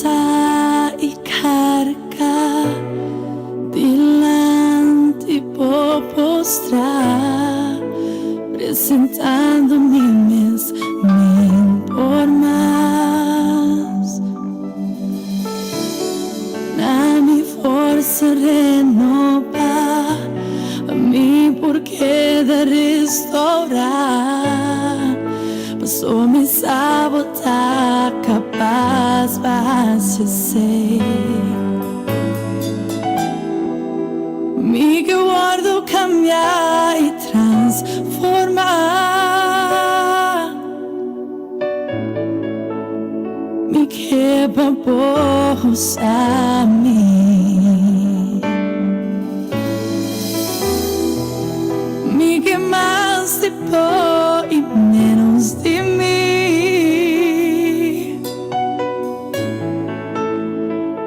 fuerza y carga, delante puedo postrar, presentando mi por más. Na mi força renova, a mim porque de restaurar. Passou me sabotar, capaz vas de ser. Me que guardo cambiar e transformar. Me quebra bolsa a mim. Me que mais de pó e menos de mim.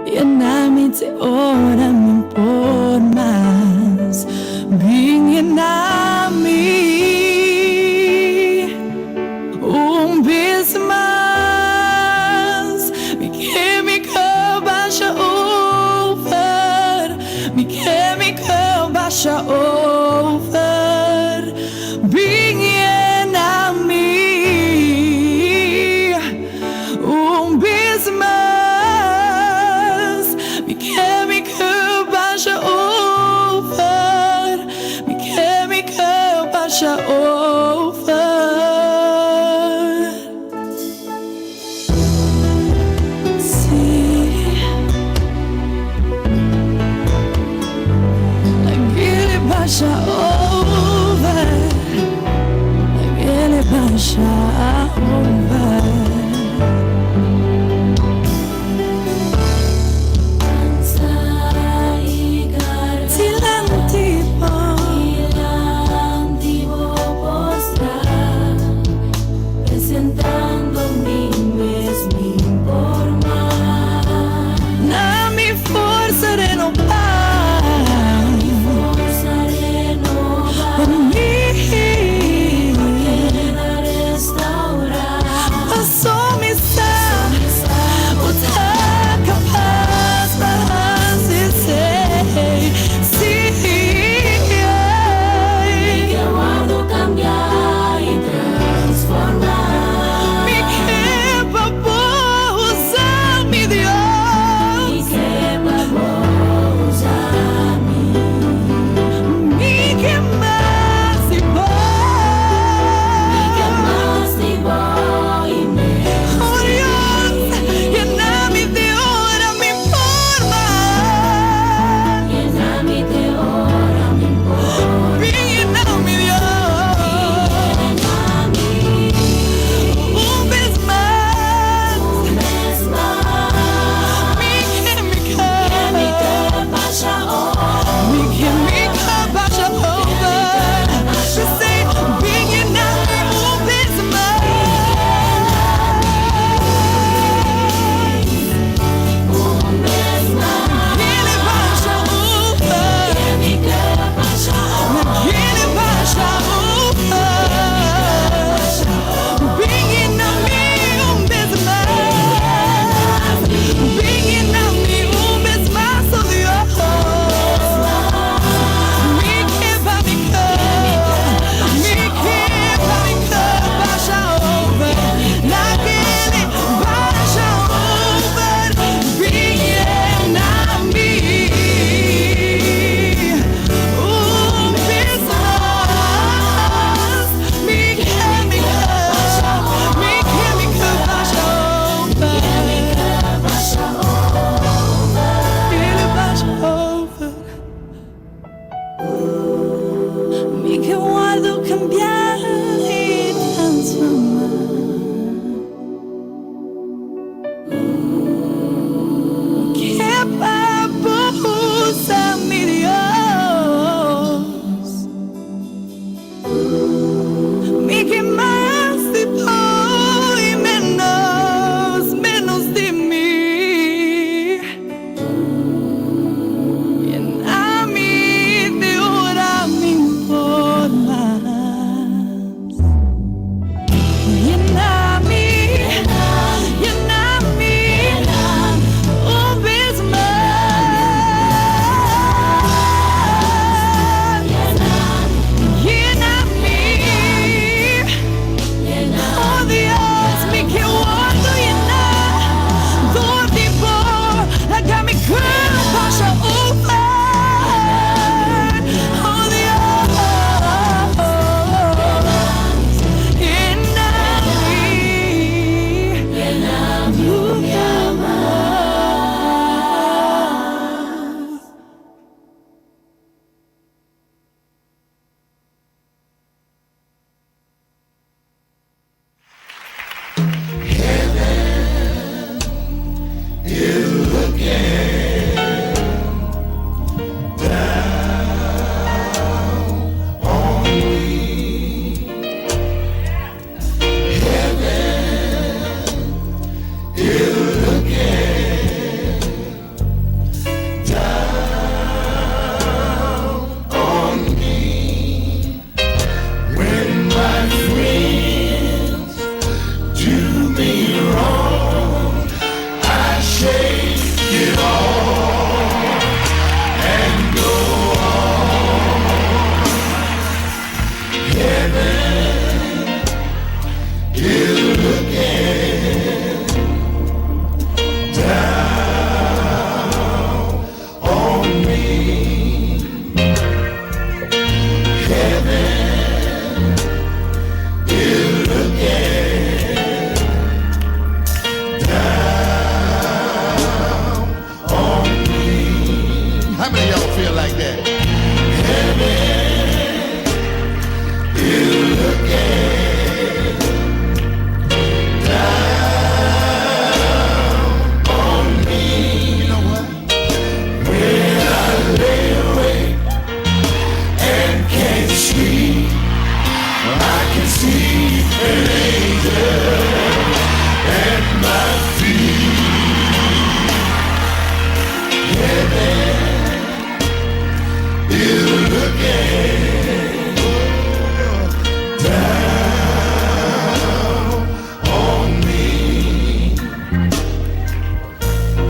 E na mente ora me por mais. Vinha na mim vez mais. Me que me baixa over. Me que me baixa over. Vinha na mim vez mais. Me que baixa over. Me que baixa over. me wrong, I shake it all and go on. Heaven is looking down on me. Heaven is looking down on me. How many of y'all feel like that? Heaven is looking down on me. You know what? When I lay awake and can't sleep, I can see an angel at my feet. Heaven is looking down on me.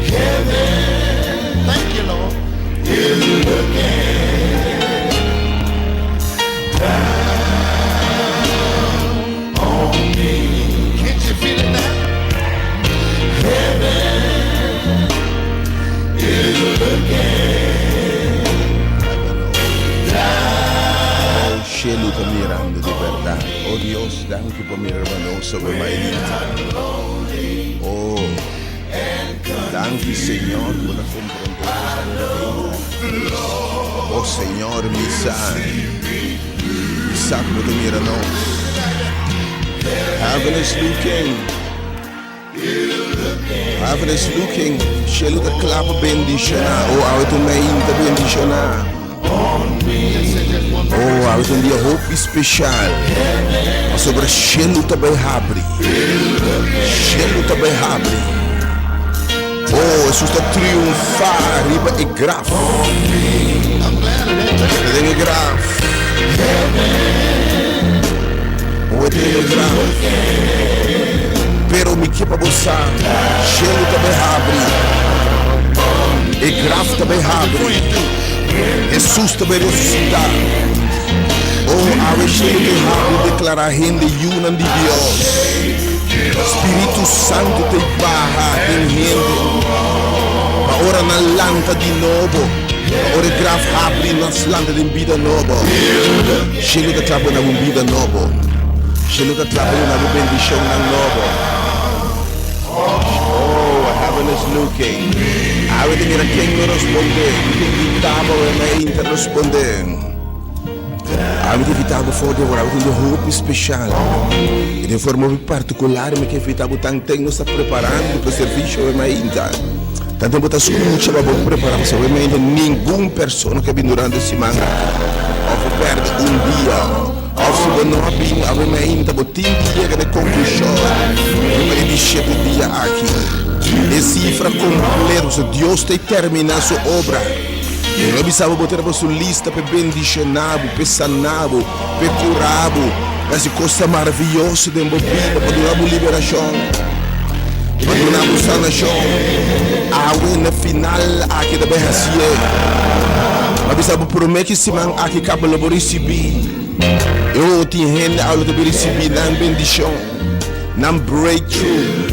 Heaven, thank you, Lord, is looking down on me. Can't you feel it now? Heaven is looking down. Cielo te mirando de verdad. Oh Dios, danke por mi hermano sobre Maelita. Oh, danke Señor por la comprender. Oh Señor, mi sacro de miranos. Heaven is looking. Cielo te clapa bendiciona. Oh, houdt u mij in te bendiciona. Oh, houdt een dia hoop speciaal. Sobre cielo te behabri. Cielo te behabri. Oh, Jesus está triunfar riba e graf. Tem e graf. Oh, tem e graf. Pero mi kepa bossa. Cielo te behabri. E graf te behabri. Jesus te vai ressuscitar. Oh, a cielo te behabri declarar rende yunan de Deus. Espírito Santo te barra em rende. Ma ora na lanta di novo. Ora graf abre nas lanta de vida novo. Cielo te clapa na vida novo. Cielo te clapa na bendição na novo. Oh, heaven is looking. Avete mira quem me responde. Quem invitava a me interresponder. Avete invitato fuori ora, avete un hope speciale. E in forma particolare che invitavo tanto non sta preparando per servizio e mai inta. Tanto bota scuccia ma può preparare se mai ninguna persona che viene durante la settimana. O perde un dia. O se non abbiamo mai inta bottini che ne conclusione. E dice che dia aqui. E cifra completa se Dio sta terminando sua obra. E noi bisogna poter su lista per benedicionarlo, per sanarlo, per curarlo. Queste cose meravigliose del bambino, per donarlo liberazione, per donarlo sanazione. Awe na final aqui da Berracia. Mas bisogna promettere che si manca aqui cabo lo recebi. Eu ti rende aula de recebi na bendição. Nam breakthrough,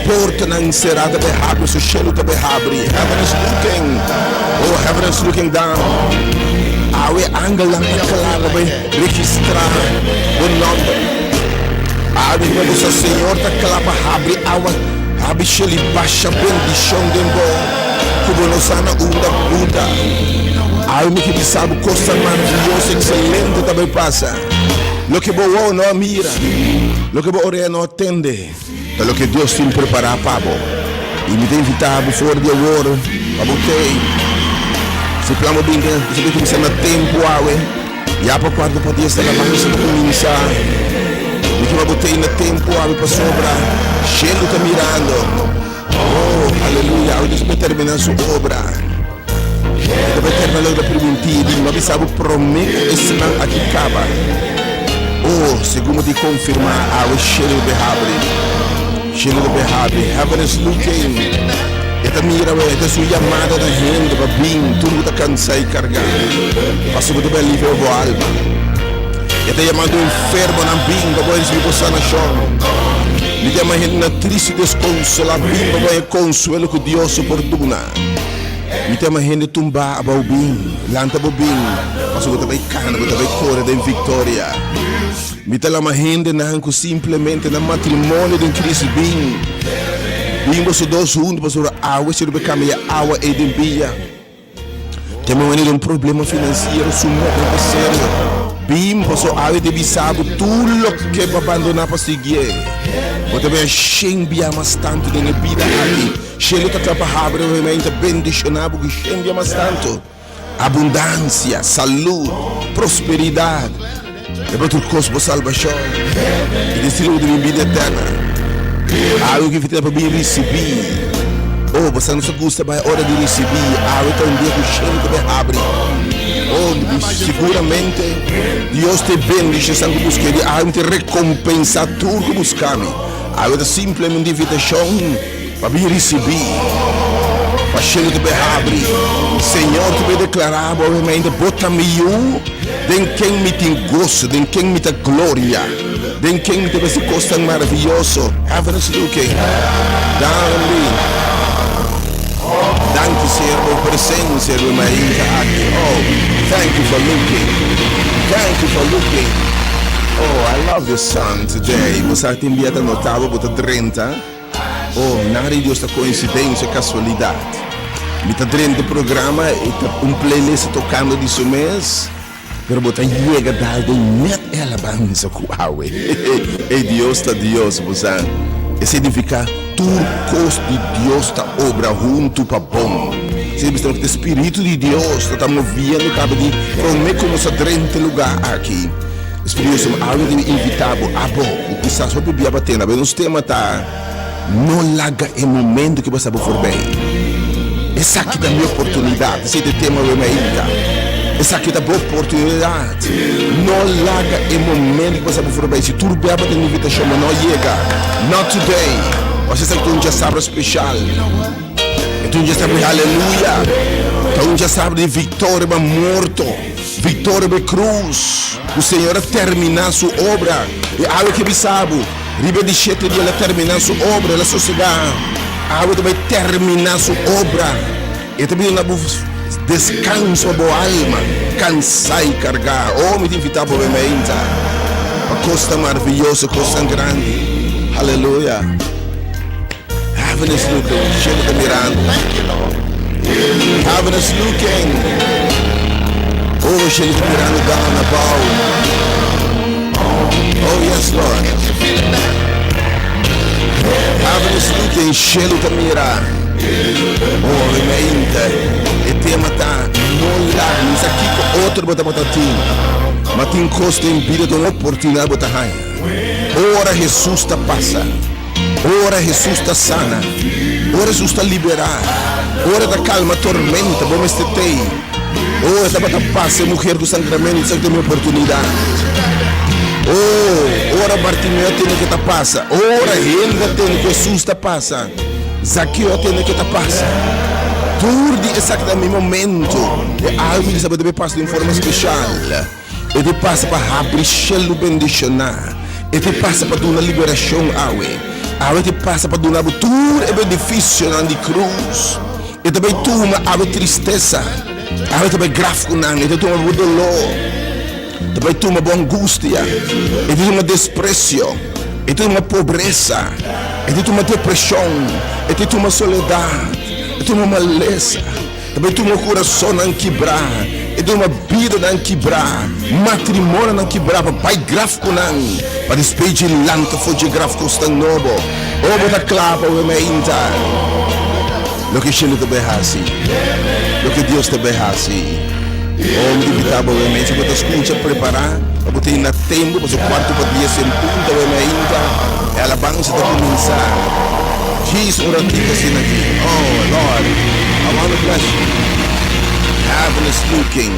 porta na encerrada behabri, so cielo te behabri. Heaven is looking, oh heaven is looking down. Awe angel lang kalala be registrar o nome. Awe quando o Senhor te clapa habri awa, habri cielo baixa bendição dembo. Como nos sana unda. Awe me que sabe coisa maravilhosa, excelente também passa. Lo que boa não mira, lo que boa não atende, é lo que Deus tem preparado para você. E me tem invitado fora de agora, para você. Se plano bem, se você começar no tempo, e a pouco quando pode estar na mão, se você começar, e que você tem no tempo, para sobrar, cielo está mirando. Oh, aleluia, Deus vai terminar sua obra. Deve terminar a permitir, mas sabe prometer esse não aqui acaba. Oh, segundo de confirmar, a cielo behabri. Sheila de Behabi, heaven is looking. Esta mira, esta é sua chamada da gente para vir, tudo está cansado e carregado. Passou muito bem livre a voar alma. Esta chamada enfermo na bimba, para eles me passar na chão. Me chama gente na triste desconsola, bimba, para consuelo que Deus oportuna. Me chama gente tumba, para o bim, lanta para o bim. Passou muito bem cana, muito bem cor, da vitória. Me chama gente na simplesmente na matrimônio de Cristo bim. Bimbo so dois juntos para a água, se não caminha água e de bia. Temos um problema financeiro, muito sério. Bimbo so água de bisabo, tudo que para abandonar para seguir. Mas também cheio mais tanto de vida aqui. Cheio de trabalhar, realmente bendicionado, que cheio mais tanto. Abundância, saúde, prosperidade. É para tudo coisa para salvação. E destino de vida eterna. Algo que você para receber. Oh, você não se gosta da hora de receber. Algo que um dia que o cheiro também abre. Oh, seguramente Deus te bendice, sangue busque. Algo te recompensa tudo que buscamos. Algo que simplesmente invitação para receber. Para cheiro também abre. Senhor, tu me declarar, obviamente, bota-me eu. De quem me tem gosto, de quem me tem glória. Den quem te esse costa maravilhoso. Heaven is looking down on me. Danke, Senhor, por presença, irmã aqui. Oh, thank you for looking. Thank you for looking. Oh, I love your son today. Você tem enviado notável, bota 30. Oh, nada de Deus, coincidência, casualidade. Me tá 30 programa e playlist tocando disso mês. Pero botar chega dado net alabanza com a água. E Deus está Deus, você. E significa tudo coisa de Deus está obra junto para bom. Significa que o Espírito de Deus está movendo cada dia. Como é como se drente lugar aqui. O Espírito de Deus de invitável a bom. O que está sobre a batendo. Mas o tema está não larga o momento que você vai for bem. Essa aqui é a minha oportunidade. Esse tema é minha. Essa aqui é a boa oportunidade. Não larga o momento que você vai for bem. Se tudo bem, tem invitação, mas não chega. Not today. Você sabe que tu já sabe especial. Tu já sabe aleluia. Tu já sabe de vitória para morto. Vitória para cruz. O Senhor terminar sua obra. E algo que ele sabe. Riba de 7 dias, ela terminar sua obra. Ela sociedade. Algo também terminar sua obra. E também na descanso a boa alma, cansar e carregar. Oh, me invitar para a costa maravilhosa, costa grande. Aleluia. Heaven is looking, chega de mirando. Heaven is looking. Oh, chega de mirando down na bow. Oh, yes, Lord. Heaven is looking, chega de mirar. Oh, realmente. E tema tá não lá, mas aqui com outro batatinho. Mas tem costa em vida de uma oportunidade botar raia. Ora Jesus está passa. Ora Jesus está sana. Ora Jesus está liberar. Ora da calma tormenta, vamos estetei. Ora da bata passa, mulher do sangramento, isso tem uma oportunidade. Oh, ora Bartimeu tem que tá passa. Ora ainda tem que Jesus está passa. Zaqueu tem que tá passa. Tudo exatamente no momento. E algo que sabe deve passar de forma especial. Ele passa para abrir o bendicionar. Ele passa para dar uma liberação ao. Ele passa para dar tudo é benefício na cruz. E também toma a tristeza. Ele também gráfico não. Ele toma o dolor. Também toma a angústia. Ele toma desprezo. Ele toma pobreza. Ele toma depressão. Ele toma soledade. E tem uma maleza, também tem um coração não quebrar, e tem uma vida não quebrar, matrimônio não quebrar, pai gráfico não, para despedir lanta foi de gráfico tão novo, ou botar clava o emenda, o que Chile te berrasse, o que Deus te berrasse, ou me invitava o emenda, eu vou te escutar preparar, eu vou te ir na tempo, mas o quarto para dia sem punta o emenda, ela vai se começar. Jesus, what I'm thinking aqui. Oh, Lord, I want to bless you. Heaven is looking.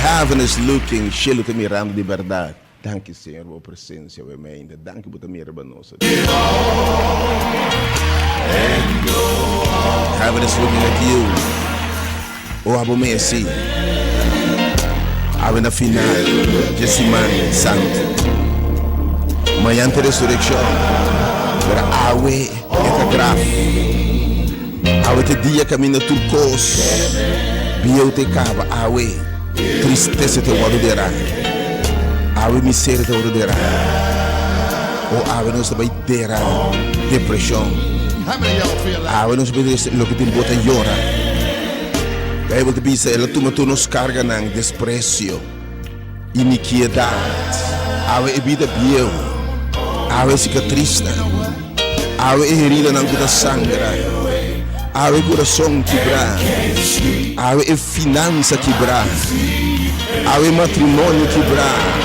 Heaven is looking. Sheila te mirando de verdade. Danke, Senhor, por presença, o amém. Danke por te mirar, nossa. Heaven is looking at you. Oh, abo Messi. Ave na final. Jesiman Santo. Manhã tem ressurreição. Pero awe é graf. Awe te dia caminho turcos. Bieu te cava. Awe. Tristeza te guardará. Awe miséria te guardará. O awe não se vai ter depressão. How many of y'all feel that? Awe não se vai ter lo que te bota llora. Bible te diz, ela tu nos carga ng desprecio, iniquidade. Awe é vida bieu. Awe é cicatriz. Awe é herida ng kuda sangra. Awe é coração quebrado. Awe é finança quebrada. Awe é matrimônio quebrado.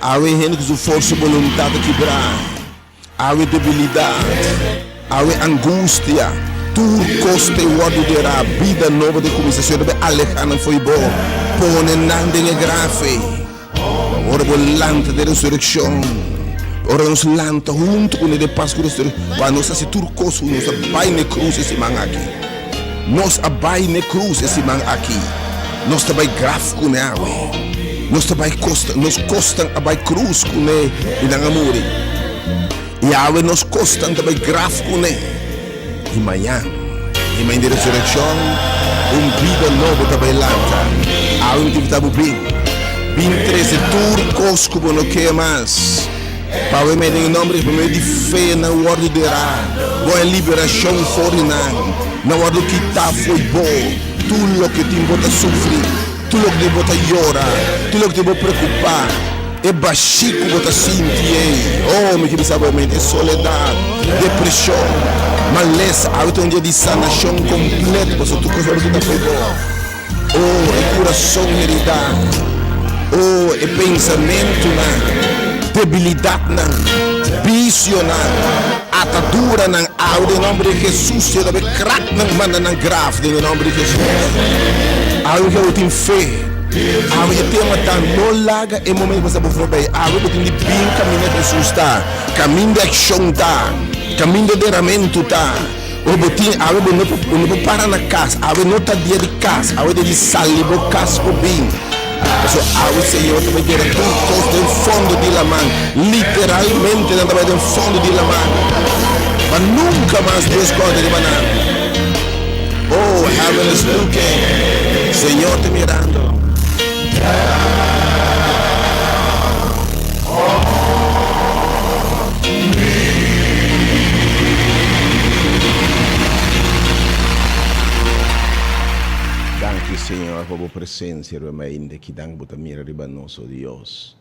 Awe é gente com força e vontade quebrada. Awe é debilidade. Awe é angústia. Turcos te guardará. Vida nova de começação. Deve alejar não foi bom. Pone nada em grave. Ora volante de ressurreição. Ora nos lanta junto com ele Páscoa de ressurreição. Quando nós assim turcos nos abai na cruz esse man aqui. Nós abai na cruz esse man aqui. Nós também grave com ele. Nós também costam abai cruz com ele e não amore. E ave nos costam também grave com ele. E manhã de ressurreição, vida nova também lanta. Ave que está bem. 23 turcos como não quer mais. Para o meio em nome de fé na ordem de Ra. Boa liberação fora na ordem que está foi bom. Tudo que te bota sofrer, tudo que te bota llorar, tudo que te bota preocupar. É baixinho que bota sentir. Oh, me que sabe é soledade, depressão, maleza. Há um dia de sanação completa. Você tu coisa que foi bom. Oh, é coração heredado. Oh, é pensamento na debilidade na vício na atadura na ao em nome de Jesus. Se deve crack na manda na grave em nome de Jesus. Ao que eu tenho fé. Ao que tem uma não larga em momento que você pode ver. Ao que tem de bem caminho de Jesus tá, caminho de ação tá, caminho de derramamento tá. O botim, ao que não para na casa, ao que não tá dia de casa, ao que de salibo casa o bem. So, ao Senhor também quer tudo do fundo de la mão, literalmente também do fundo de la mão. Mas nunca mais Deus pode levantar. Oh, heaven is looking. Senhor te mirando. Danke, Senhor, por a presença ainda que dá para mira riba nosso Deus.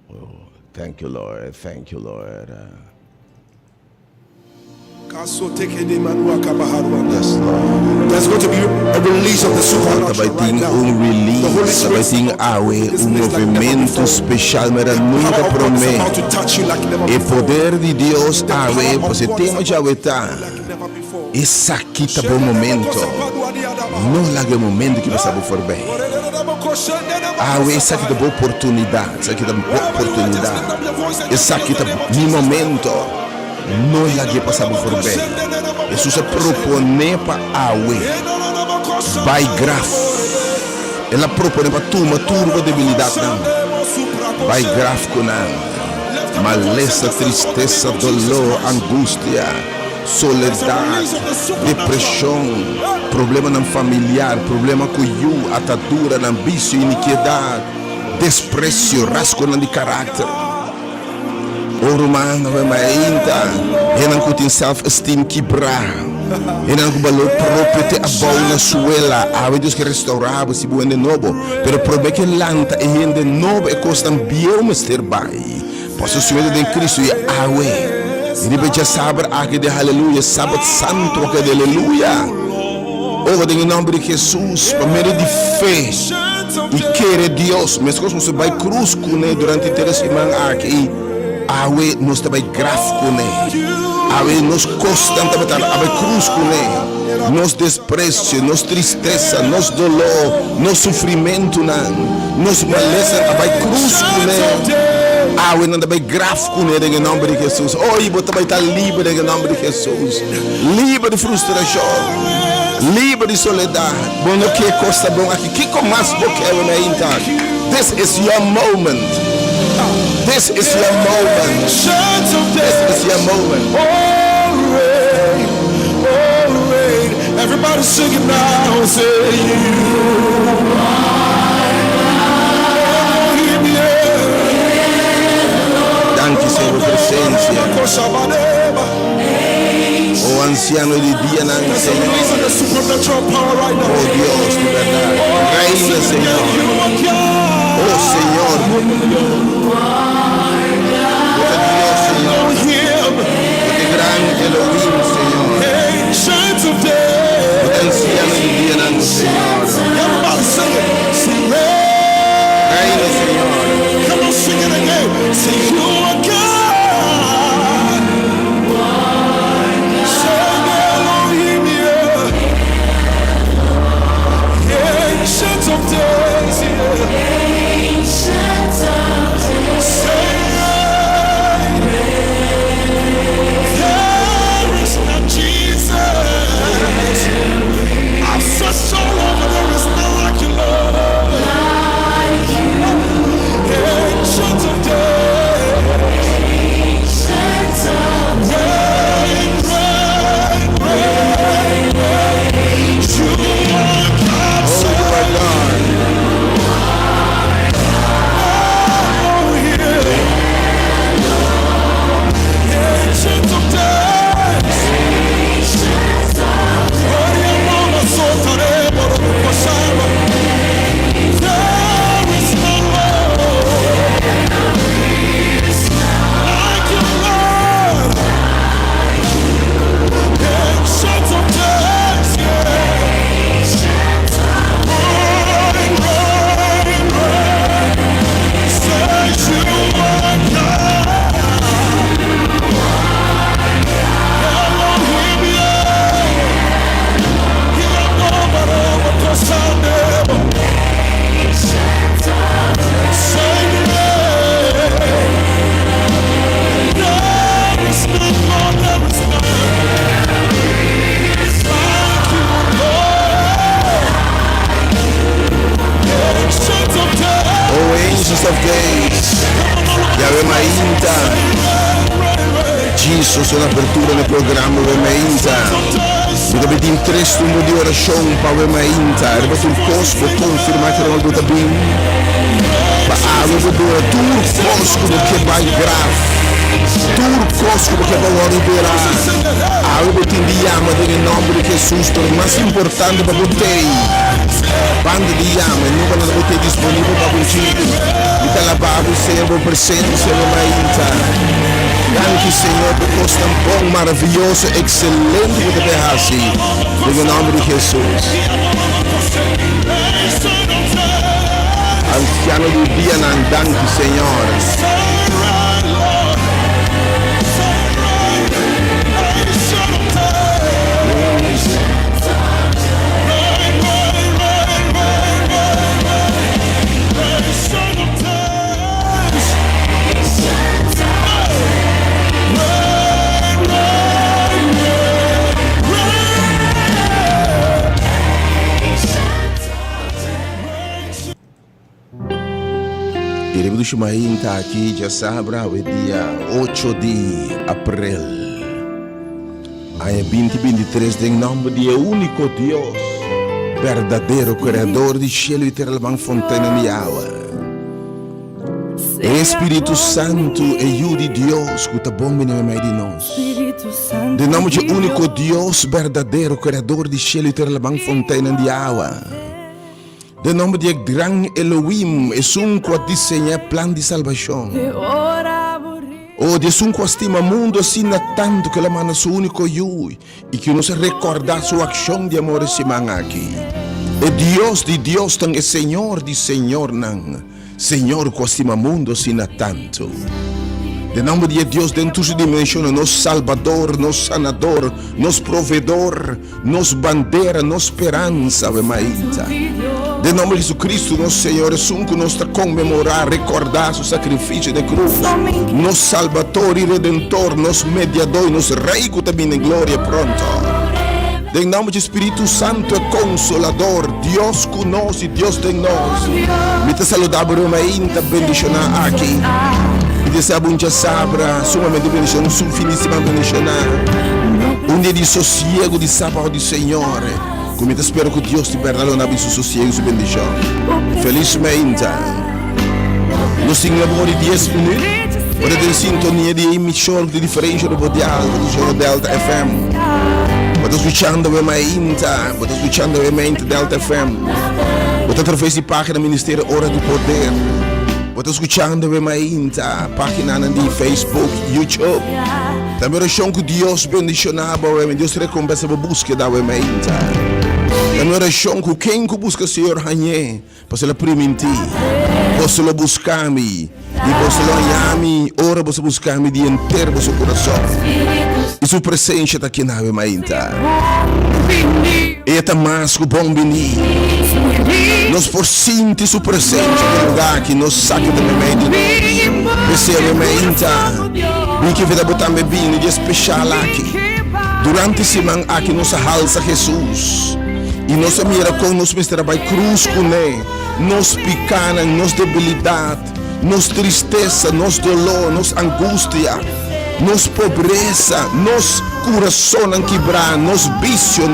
Oh, thank you, Lord. Thank you, Lord. Yes, Lord. There's going to be a release of the supernatural Vai right ter now. release, vai ter movimento especial, mas nunca About promete. to touch you like never E before. poder de Deus, awe, você tem já tá. Like never before. Esse aqui tá bom momento. Não larga o momento que você vai for bem. Awe, esse aqui tá boa oportunidade. Esse aqui tá boa oportunidade. Esse aqui tá no momento. Não larga passar por bem. Jesus se propõe para awe. Vai graf. Ela propõe para turma debilidade não. Vai graf com não. Maleza, tristeza, dolor, angústia, soledade, depressão, problema não familiar, problema com o atadura, não vício, iniquidade, desprezo, rasgo de caráter. O romano vai ainda, e não tem self-esteem quebrar, e não tem valor próprio te abau na suela, há Deus que restaurava se boa de novo, pero prove que lanta e gente de novo e costam bem mister bai, posso subir de Cristo e awe, e depois já sabe aqui de aleluia, sábado santo aqui de aleluia, oh, em nome de Jesus, para meio de fé, e querer Deus, mas como você vai cruz com ele durante 3 semanas aqui, awe nos também grave com ele, awe nos constantemente awe cruz com ele, nos desprezo, nos tristeza, nos dolor, nos sofrimento, nos maleza, awe cruz com ele. Awe não vai graf com ele em nome de Jesus. Oi, você vai estar livre em nome de Jesus. Livre de frustração. Livre de soledade. Bom, o que costa bom aqui? Que com mais boqueira na inta? This is your moment. This is your moment. This is your moment. Everybody sing it now. Say Danke, Senhor, presença. Oh, anciano de dia, não, Senhor. Oh, Deus, de verdade. Reina, Senhor. Oh, Senhor. Glória a Deus, Senhor. Que grande Elohim, Senhor. Anciano de dia, não, Senhor. Reina, Senhor. Come on, sing it again. Sing you are God. Sing Elohim, yeah. Ancient of days, yeah. Say, there is no Jesus. I've searched all over, there is none like you, Lord. Ancient of days, reign. You are God, Oh, you are God. oh yeah. Ancient of days, oh yeah, mama, so today, but there is no Lord like you, Lord. Ancient of days, yeah. Reign, reign, reign. Say you are God. Elohim, yeah. Yeah, nobody will pass on them. Say yeah. There is none, Lord, there is none like you, Lord. Ancient of days. Oh, angels of days. Yahweh Mainta. Jesus, un'apertura nel programma Yahweh Mainta. Mi dovete in tre stumbo di orazione per Yahweh Mainta. È arrivato il cospo, confermato dal tuo tabin. Ma avevo due tur cosco che vai graf. Tur cosco che va a rivelare. Avevo ti indiamo nel nome di Jesus, per il massimo importante per te. Quando diamo e non quando avete disponibile per concedere. E dalla Bibbia servo presenza Yahweh Mainta. Danke, Senhor, por costa bom, maravilhoso, excelente que te hace. Em nome de Jesus. Anciano do dia, não, danke, Senhor. Iremos do Shumain tá aqui, já sabe, o dia 8 de abril. Aí 2023, em nome de único Deus, verdadeiro Criador de cielo e terra, fontaine de água. Espírito Santo, ajude Deus, que está bom em meio de nós. De nome de único Deus, verdadeiro Criador de cielo e terra, fontaine de água. De nome de gran Elohim, es un que diseña plan de salvación. Oh, Deus un que estima mundo assim tanto que la manda su único yo y que nos recorda su acción de amor esse man aqui. E Deus de Deus tan é Senhor de Senhor nan. Senhor que estima mundo assim tanto. De nome de Deus dentro de dimensão, nosso Salvador, nosso Sanador, nosso Provedor, nossa bandeira, nossa esperança, Maíta. De nome de Jesus Cristo, nosso Senhor, é que nós comemorar, recordar o sacrifício de cruz, nosso Salvador e Redentor, nosso mediador, nosso Rei que também em glória pronto. Em nome do Espírito Santo é Consolador, Deus conosco e Deus de nós. Me te saludar, Maíta, bendicionar aqui. Me te sabunja sabra, sumamente bendicionar, finíssima bendicionar. Dia de sossego, de sábado do Senhor. Como eu espero que Deus te perdone na vida sossego e sua bendição. Felizmente, no Singapura de 10 minutos, para ter sintonia de emissão de diferença do Mundial, do Delta FM. Para escuchando a Mainta, para escuchando a Mainta Delta FM. Para através da página Ministério Hora do Poder. Para escuchando a Mainta, página de Facebook, YouTube. Também a oração que Deus bendicionava, Deus recompensa a busca da Mainta. Também a oração que quem busca o Senhor Hanhe, possa ele primentir, possa ele buscar-me, e possa ele olhar-me, ora possa buscar-me de inteiro do seu coração. E sua presença está aqui na Mainta. E está mais que bom venir. Nós por sentir sua presença no lugar que nos saca da meio. Recebe a Mainta. E que vida botar bebinho de especial aqui. Durante a semana aqui nos alça Jesus. E nossa mira com nos mestre vai cruz com ele. Nos picana, nos debilidade, nos tristeza, nos dolor, nos angústia, nos pobreza, nos coração quebrar, nos vício,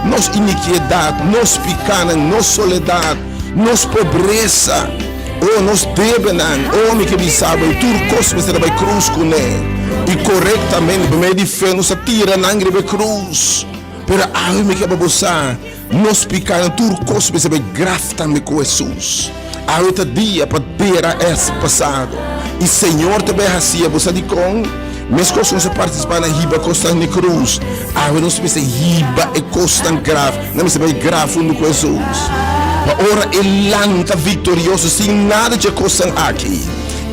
nos iniquidade, nos picana, nos soledade, nos pobreza. Oh, nos debenang, homem que me sabe, turcos me será cruz com ele. E corretamente, por meio de fé, nos atira na cruz. Pero a me que babosar, nos picar turcos me será grave também com Jesus. A outro dia para ter esse passado. E Senhor também assim, você de com, mas coisas não se participar na riba constante na cruz. A não se pensa riba é constante grave, não se vai grave com Jesus. Ora ele lanta vitorioso sem nada de coisa aqui.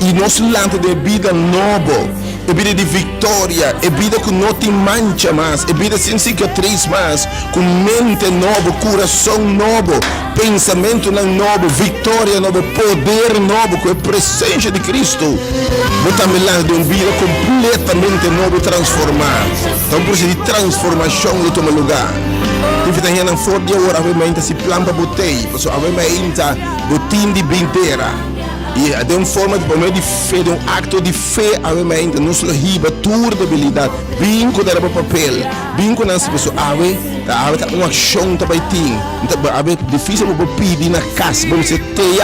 E nós lanta de vida nova, de vida de vitória, de vida que não tem mancha mais, de vida sem cicatriz mais, com mente nova, coração novo, pensamento novo, vitória nova, poder novo, com a presença de Cristo. Nós estamos lá de uma vida completamente nova, transformada. Então, por isso, de transformação no teu lugar. E vida não for de agora, a se planta botei, a botim de binteira. E de uma forma de meio de fé, de um acto de fé, a nos riba toda debilidade, vinco da papel, vinco nas pessoas, a uma ação também tem, é difícil para pedir na casa, você tem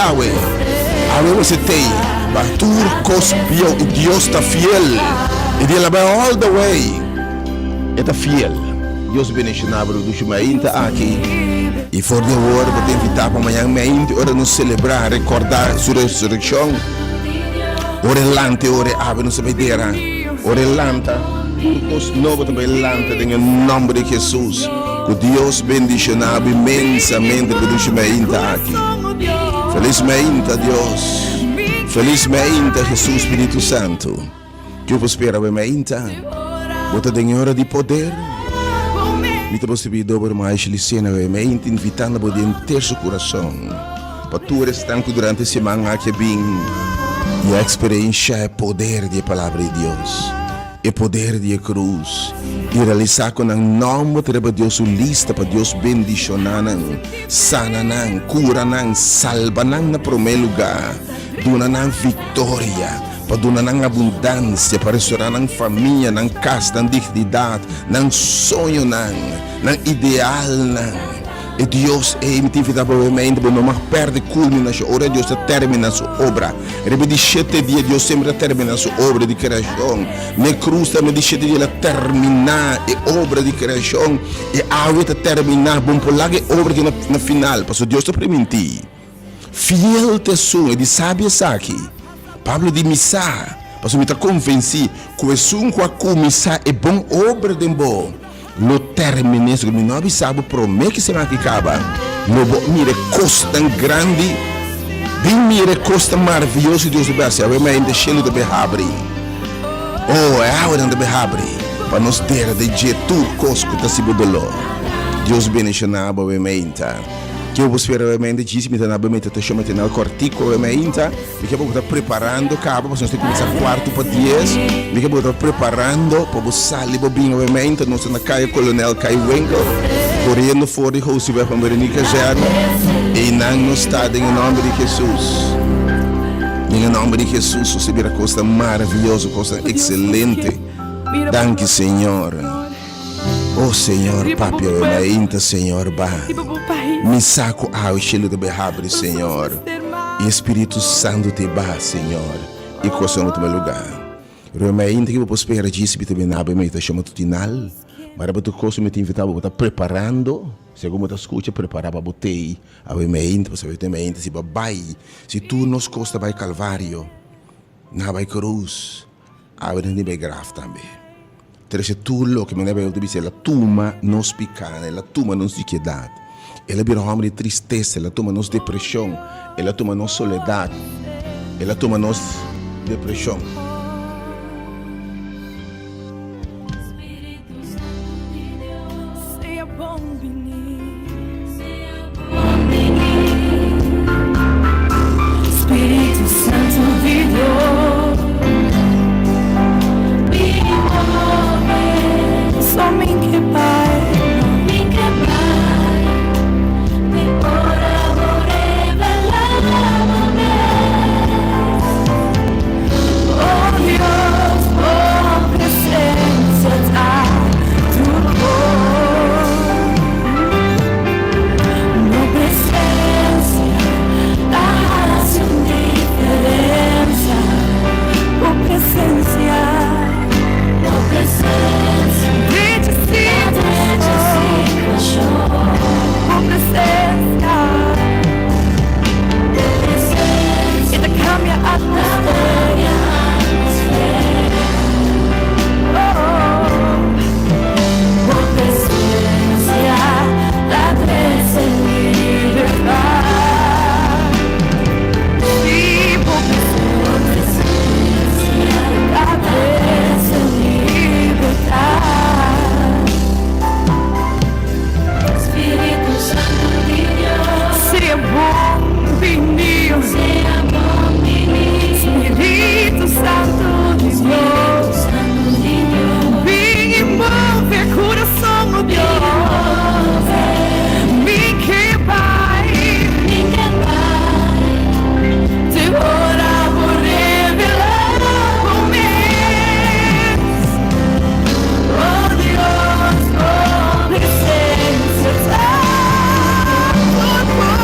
você tem, mas turcos e Deus está fiel, e ele vai all the way, está fiel. Deus bendicionava o Dushmainta aqui. E for de hora, vou te invitar para amanhã, hora nos celebrar, recordar a sua ressurreição. Ora lante, ora ave, não se verá. Ora lanta, os novos também lanta, em nome de Jesus. Que Deus bendicionava imensamente o Dushmainta aqui. Felizmente, Deus. Felizmente, Jesus Espírito Santo. Que eu vos espero, Mainta. Bota de hora de poder. Me te possibilidade dobro mais licena me invitando a poder ter seu coração para tu restanque durante a semana que vem e a experiência é poder da palavra de Deus e poder da cruz e realizar com o nome de Deus lista para Deus bendicionar sana cura salva na primeiro lugar dona vitória para dar abundância, para restaurar na família, na casa, na dignidade, na sonho, na ideal. E Deus é emitido para o mente, para não perder culminação. Ora, Deus termina a sua obra. Rebe de 7 dias, Deus sempre termina a sua obra de criação. Na cruz também de 7 dias, terminar a obra de criação. E a outra terminar, bom, por lá a obra que na final, para Deus te permitir. Fiel te sou, de sábia aqui. Pablo de missa, para me convencer que o sunco a começar é bom obra de bom. Lo termine, se me não sabe promete que se vai acabar. Lo mire costa grande, bem mire costa maravilhoso Deus do Brasil, mas ainda cheio de abrir. Oh, é a hora de behabre. Para nos ter de jeito cosco da se dolor. Deus bendicionar obviamente. Que eu vou esperar obviamente disse me tá na obviamente te chama tenal cortico obviamente. Me que vou estar preparando cabo para nós ter começar quarto para 10. Me que vou estar preparando para o salir bem obviamente nós na caia Coronel Kai Winkel. Correndo fora de house vai para Veronica Zerno. E não nos está em nome de Jesus. Em nome de Jesus, você vira coisa maravilhosa, coisa excelente. Danke, Senhor. Oh, Senhor, papi, eu ainda, Senhor, ba. Me saco ao estilo de behabre, Senhor. E Espírito Santo te ba, Senhor. E coisa no teu lugar. Eu ainda que eu posso esperar disso, me também na me te chama tutinal. Mas para tu coisa me te invitar, eu estar preparando. Segundo tu escuta, preparar para botei. A me ainda, você vai ter me ainda se babai. Se tu nos costa vai Calvário, na vai cruz, a ver nem vai grave também. Terceiro tudo que me leva a dizer, a tuma nos picana, a tuma nos diquidade. Ela vira homem de tristeza, ela toma nos depressão, ela toma nos soledade, ela toma nos depressão. Espírito Santo de Deus, só me que Pai, me ora oh Dios, oh presencia da tu amor, no presencia das indiferencia, oh presencia, desde si, oh presencia, e te cambia a atmosfera. Por presencia, la crece libertad. Sí, por presencia, la crece libertad. Espíritu Santo de Dios, sea bom vinil, Espírito Santo de Deus, vem e move a coração, oh Deus, me que vai, te ora por revelar o mês, oh Deus, oh presença da tua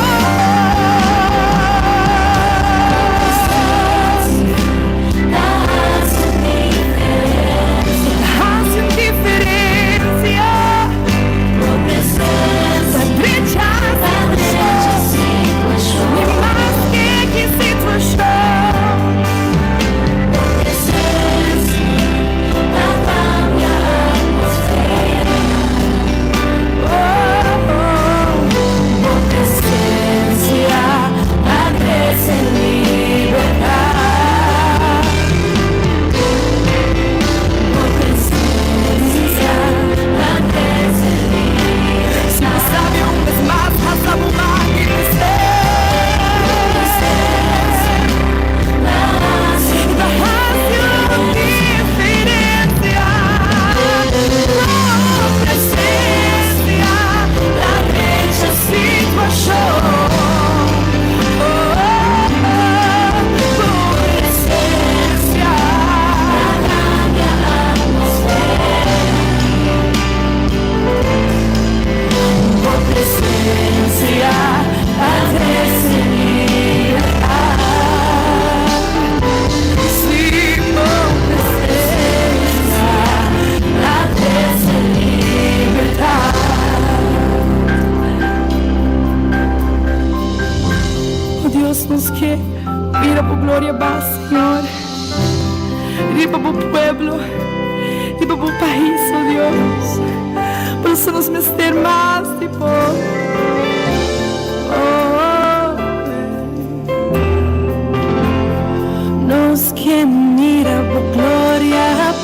nos que mira por glória va, Senhor. Riba por pueblo, riba por país, oh Deus. Por isso nos mester mais tipo. Nos que mira por glória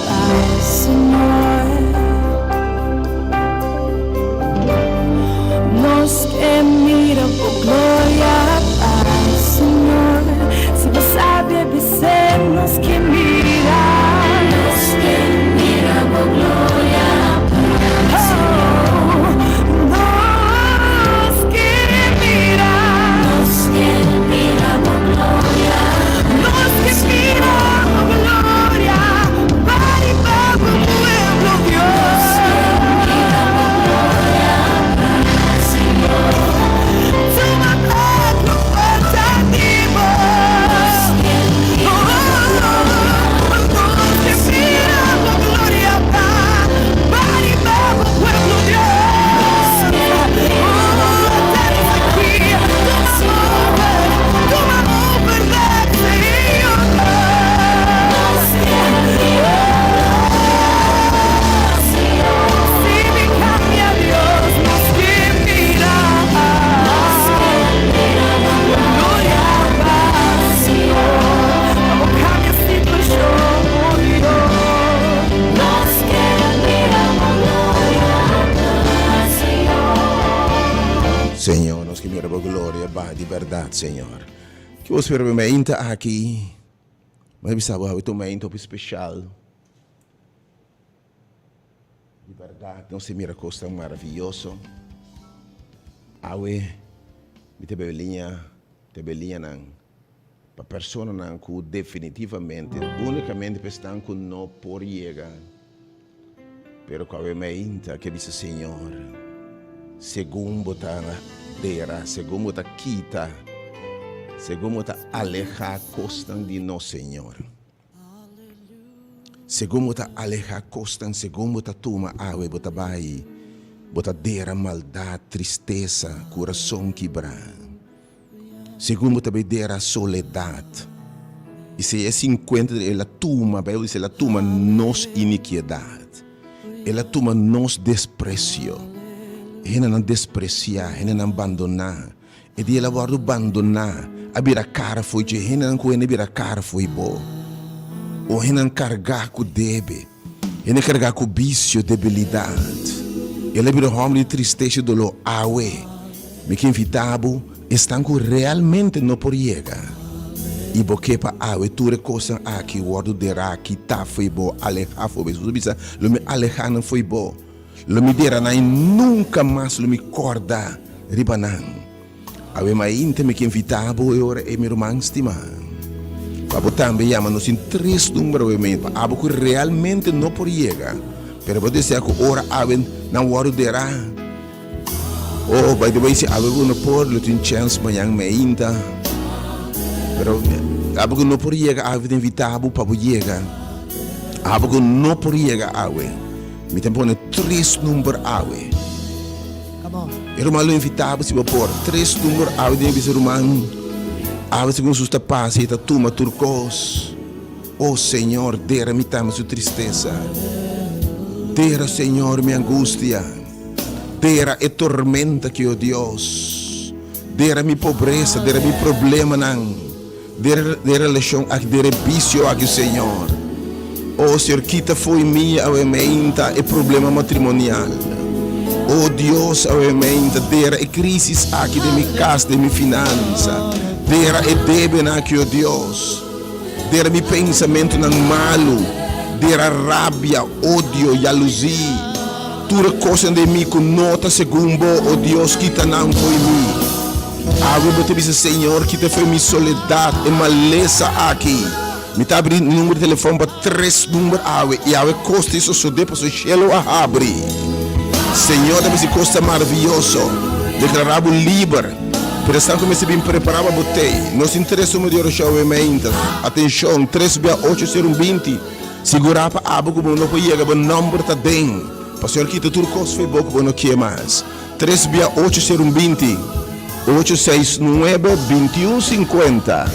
Senhor, nós queremos a glória, de verdade, Senhor. Que você permita aqui, mas sabe, há um momento especial. De verdade, nós temos uma coisa maravilhosa. Awe, te belinha não. Para pessoa não que definitivamente, unicamente estão que não por chegar. Pero que a mente que diz Senhor, segundo tá dera, segundo tá quita, segundo tá alejar costan de nós, Senhor. Segundo tá alejar costan, segundo tá toma awe, bota bai, bota dera maldade, tristeza, coração quebrado. Segundo também dera soledade. E se é 50, ela toma, ela toma nos iniquidade. Ela toma nos desprecio. Ela não despreciar, ela não abandonar. E de ela vai abandonar. A vira cara foi de ela não coene vira cara foi bom. Ou ela não carregar com debe. Ela não carregar com vício, debilidade. Ela vira homem de tristeza e dolor. Awe. Me que invitabo, estão que realmente não por chegar. E porque para awe tu recosta aqui o word dera que tá foi bom alejar foi bom. Você bisa lo me alejar não foi bom. Lo me dera não nunca mais lo me corda ribanan. Awe mai inte me que invitabo e ora e meu irmão estima. Para também chama-nos em 3 números para abo que realmente não por chegar. Pero pode dizer que ora awe não word dera. Oh, by the way, se awe não por lo tin chance manhã me inta. Pero abo que não por chegar a vida invitado para chegar. Abo que não por chegar awe. Me tem pone 3 números awe. Come on. Era malo invitado se por 3 números awe de ser humano. Awe segundo susta paz e tuma turcos. Oh Senhor, dera me tama sua tristeza. Dera Senhor minha angústia. Dera e tormenta que oh Deus. Dera mi pobreza, dera mi problema não. Dera lechão aqui, dera vício aqui, Senhor. Oh, Senhor, quita foi minha aumenta e problema matrimonial. Oh, Deus, aumenta, dera e crise aqui de minha casa, de minha finança. Dera e débito aqui, oh Deus. Dera mi pensamento não malo. Dera rabia, ódio, jalusia. Tudo coisa de mim com nota segundo, oh Deus, quita não foi mim. Água te disse Senhor que te foi minha soledade e maleza aqui. Me tá abrindo o número de telefone para 3 números água e água costa isso só depois o cielo a abrir. Senhor, deve ser costa maravilhoso. Declarado livre. Pero estão começando a me preparar para botei. Nos interessa de oração e atenção, 3680120. Segurar para água como não pode chegar, o número está dentro. Para o Senhor que tudo costa foi bom como não quer mais. 3680120. 869-2150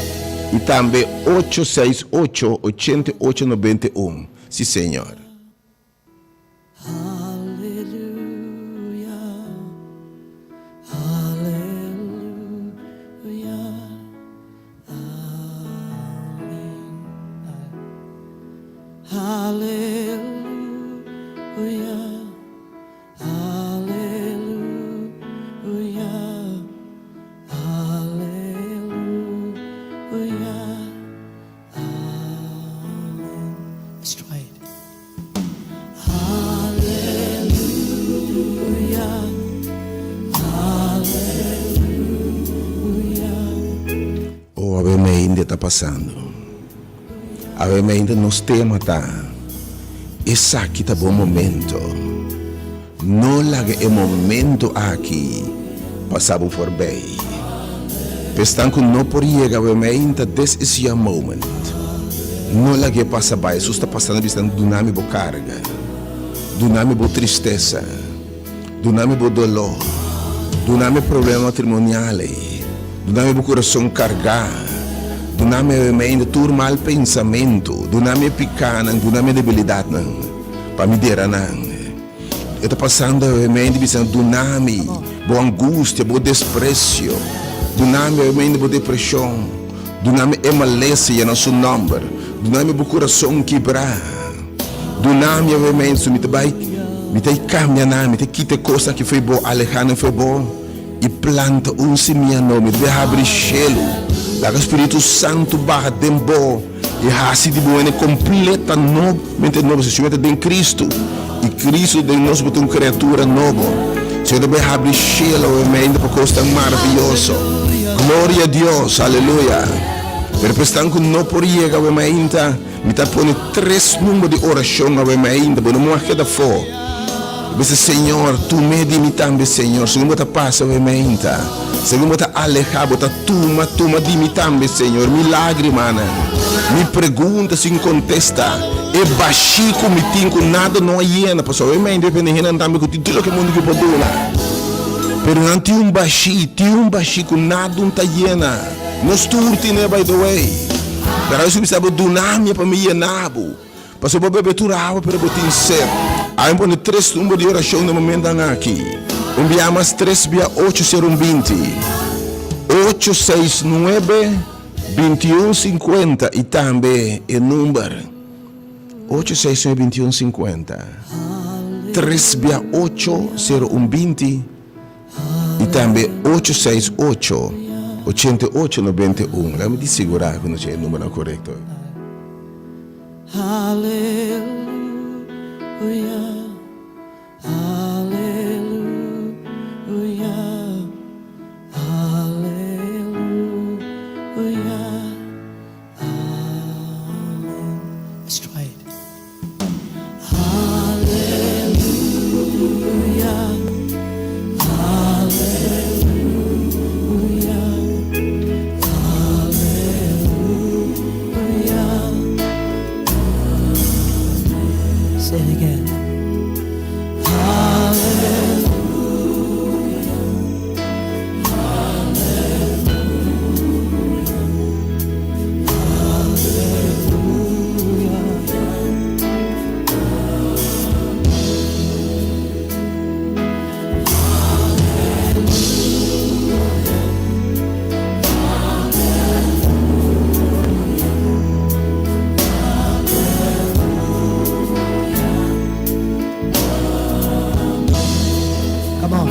e também 868-8891. Sim, Senhor. Aleluia. Aleluia. Amém. Aleluia. Ainda está passando. A ainda nos tema tá. Esse aqui tá bom momento. Não larga o momento aqui. Passamos por bem. Pestan que não por chegar ainda this is your moment. Não larga passa bem. Isso está passando bastante do nome bo carga. Do nome bo tristeza. Do nome bo dolor. Do nome problema matrimonial. Do nome bo coração carregado. Do nome ainda tur mal pensamento, do nome picana, do nome debilidade não, para me dera não. Eu estou passando ainda pensando do nome, boa angústia, boa desprezo, do nome ainda boa depressão, do nome é maleza e nosso nome, do nome boa coração quebrar, do nome ainda me te vai, me te cambia não, me te quita coisa que foi boa, alejar não foi bom, e planta semia nome, deve abrir cielo, lá que o Espírito Santo barra dembo e raça de boa completa novamente novo, se chama de Cristo e Cristo de nós botou uma criatura nova. Senhor deve abrir cielo e ainda para costa maravilhoso. Glória a Deus, aleluia. Per questo non può riega we mainta, mi ta pone 3 números de oração we mainta, pero não é da fo. Dice Senhor, tu me di mi tambe Senhor, segundo ta passa we mainta. Segundo ta alejabo ta tuma di mi tambe Senhor, milagre mana. Mi pergunta sin contesta, e baxico mi tinco nada não hiena, pastor we mainta depende hiena tambe com tudo que mundo que podula. Pero não ti baxico nada ta hiena. Nós turti né by the way. Pero eu sabe do nome para me nabo. Passou para beber turava para botar ser. Aí põe 3 números de oração no momento aqui. Enviamos 3 via 80120. 869 2150 e também o número 869 2150. 3 via 80120 e também 868 8891. Lembre de segurar quando c'è il numero corretto. Hallelujah. Hallelujah. Hallelujah. Amen. Let's try it. Hallelujah. Say it again. Come on.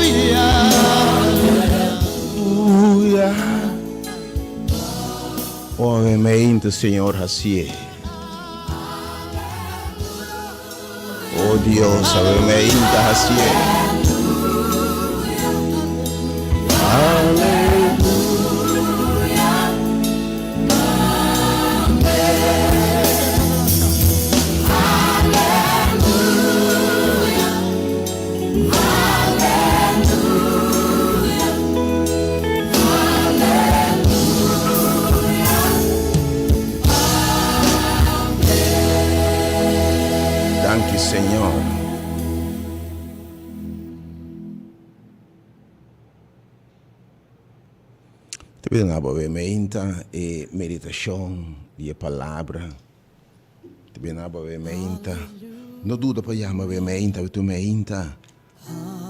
Hallelujah. Aleluia. Ovviamente, Senhor, assim. Oh Deus, ovviamente, assim. Danke, Senhor. Te pido una brevemente e meditação de palavra. Te pido una brevemente. Não duda para chamar brevemente, tu mente.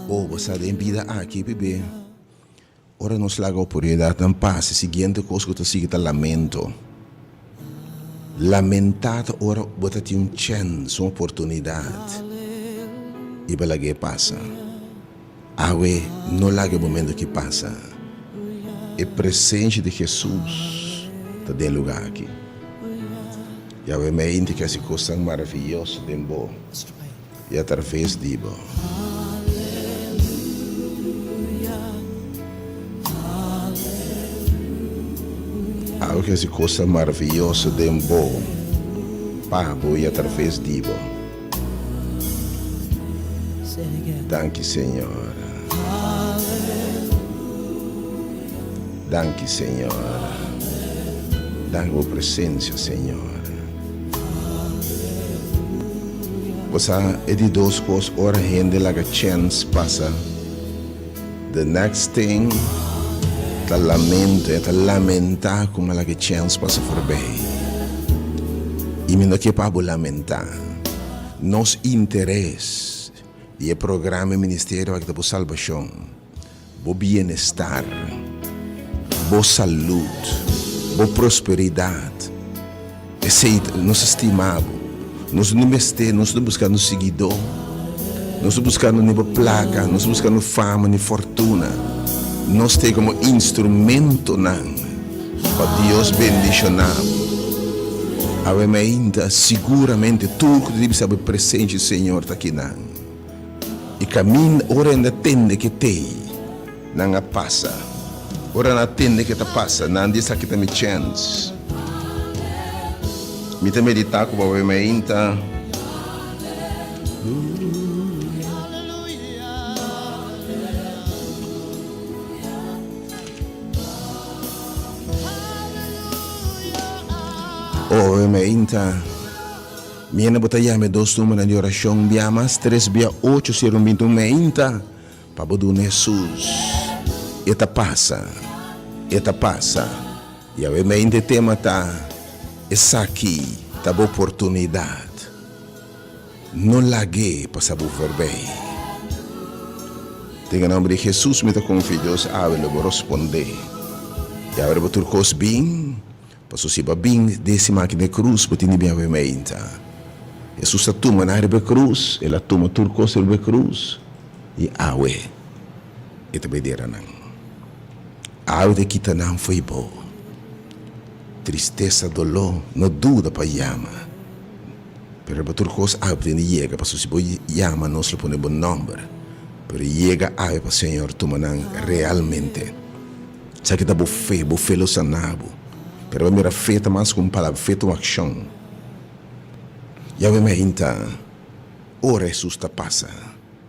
Ou você tem vida aqui, bebê. Ora nos laga a oportunidade de paz. Seguinte coisa que tu sigue tá lamento. Lamentado ora botati un chance, uma oportunidade. E pela que passa. Awe não larga o momento que passa. E presente de Jesus está dentro lugar aqui. E a mente que essa coisa maravilhosa de bom. E através de bom. Algo que essa coisa maravilhosa de bom. Pabo e através de bom. Danke, Senhor. Danke, Senhor. Dá a presença, Senhor. Você é de duas coisas, ora rende lá a chance passa. The next thing, tá lamentar como lá a chance passa por bem. E me não quer para lamentar. Nos interesse e o programa Ministério aqui da Salvação, o bem-estar, boa saúde, boa prosperidade, nós estimamos. Nós não estamos buscando seguidor, nós estamos buscando nem placa, nós estamos buscando fama nem fortuna. Nós temos como instrumento para Deus bendicionar. Ainda seguramente tudo que deve saber presente, Senhor, está aqui. E caminho, ora ainda tende que tem, não passa. Ora não tende que passa, não diz aqui também chance. Me tem meditar com o meu inta. Oh, meu inta. Minha botaya me dos números de oração, via mais 3 via 8 ser um bintu me inta. Para bodo Jesus. Eta passa. E a me inta tema tá. Essa aqui tá boa oportunidade. Não lague para saber bem. Tenha nome de Jesus, me tá confiando, eu vou responder. E agora vou turcos bem, para se bem desse máquina de cruz, para ter bem a menta. Jesus a toma na área cruz, ela toma turcos na cruz e awe. E também dera não. Awe de kita não foi bom. Tristeza, dolor, não dúvida para chama. Pero batur coisa abre nem chega para se boi chama nós lhe põe bom nome. Pero chega aí para Senhor tu manang realmente. Sabe que dá boa fé lo sanabo. Pero a minha fé tá mais com palavra, fé com ação. Já me inta, ora Jesus tá passa.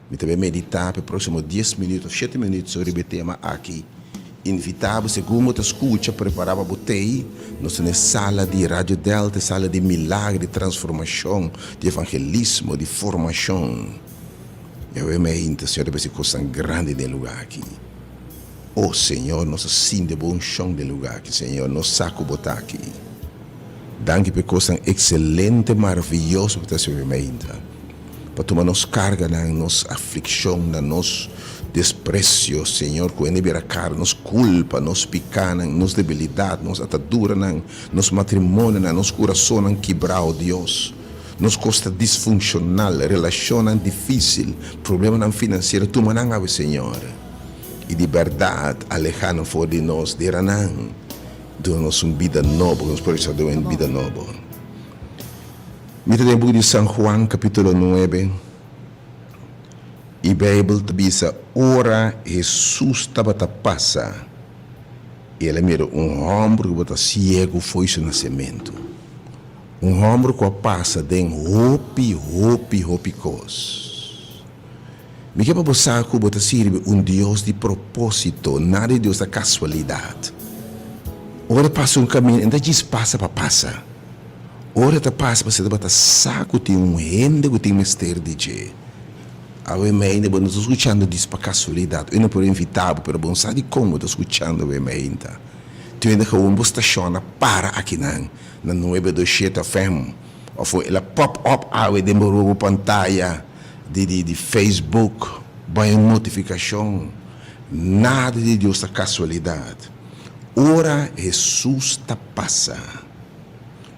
Me também meditar para próximo 10 minutos, 7 minutos sobre o tema aqui. Invitava, segundo a escuta, preparava botei, nós na sala de Rádio Delta, sala de milagre, de transformação, de evangelismo, de formação. Eu me inta, Senhor, deve ser coisa grande de lugar aqui. Oh, Senhor, nosso sim de bom chão de lugar aqui, Senhor, nosso saco botar aqui. Danke por coisa excelente, maravilhosa que você me inta. Para tomar nos carga na nossa aflição, na nossa desprecio, Senhor, que ele vira cara, nos culpa, nos picana, nos debilidade, nos atadura, nos matrimônio, nos coração quebrado, Deus. Nos costa disfuncional, relação difícil, problema financeiro, tu mananga, Senhor. E de verdade, alejando fora de nós, deranan, deu-nos uma vida nova, nos pode dar uma vida nova. Mita no book de San Juan, capítulo 9. E a Bíblia diz: ora Jesus estava a passar. E ele mira homem que estava cego, foi seu nascimento. Homem que passa de roupa coisas. Me quer para você que você serve Deus de propósito, nada de Deus da casualidade. Ora passa caminho, ainda diz passa para passar. Ora te passa para você debater saco de rende que tem mistério de Deus. A mãe ainda não estou escutando disso para casualidade. Eu não posso invitar, mas bom sabe como estou escutando a mãe ainda. Tu ainda que uma estação para aqui na 927 FM. Ou foi ela pop-up aí demorou a pantalla de Facebook, vai uma notificação. Nada de Deus é casualidade. Ora Jesus te passa.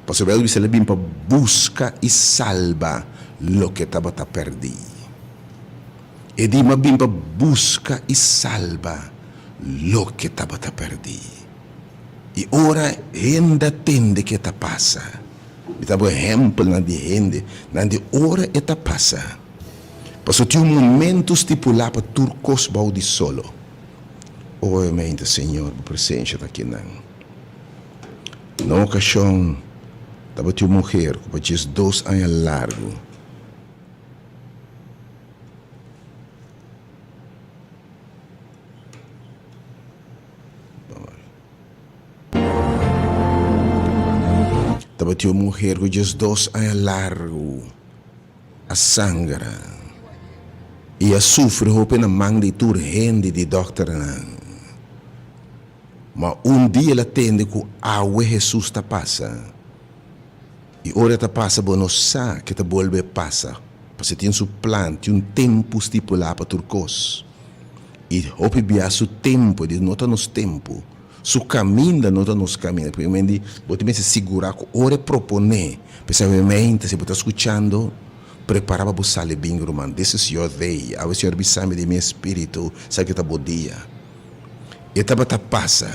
Pastor Belo disse ele para busca e salva lo que estava perdido. E di mabim para busca e salva lo que estava perdido. E ora ainda tende que te passa. Estava exemplo na de rende, na de ora e te passa. Passou tinha momento estipulado para turcos balde solo. Obviamente, Senhor, a presença daqui não. Na ocasião, estava tinha uma mulher que tinha 2 anos largo. Tava tinha uma mulher que diz 2 anos largo, a sangra, e a sofre roupa na mão de turrende de doctor. Mas dia ela tende que a Jesus está passa. E ora está passa, bom, não sabe que está volve passa. Porque tem seu plano, tem tempo estipulado para turcos. E hope bia su tempo, de nota nos tempo. Su caminho nota nos caminho. Porque eu vou se segurar que ora propone. Pensamento, se você está escutando, prepara para sair bem, irmão. This is your day. A Senhor bisame de meu espírito, sabe que está bom dia. E estava tá passa.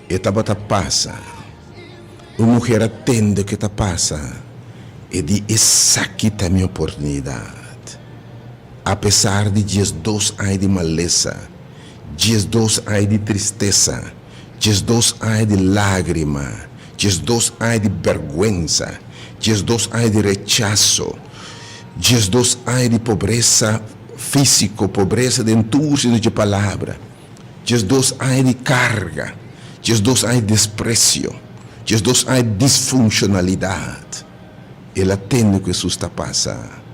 E estava tá passa. Uma mulher atende que está passa. E diz, essa aqui está a minha oportunidade. Apesar de dias 2 anos de maleza, dias 2 anos de tristeza, dias 2 anos de lágrima, dias 2 anos de vergüenza, dias 2 anos de rechazo, dias 2 anos de pobreza físico, pobreza de entusiasmo de palavra, dias 2 anos de carga, dias 2 anos de desprezo, dias 2 anos de disfuncionalidade. Ele atende que Jesus está passando.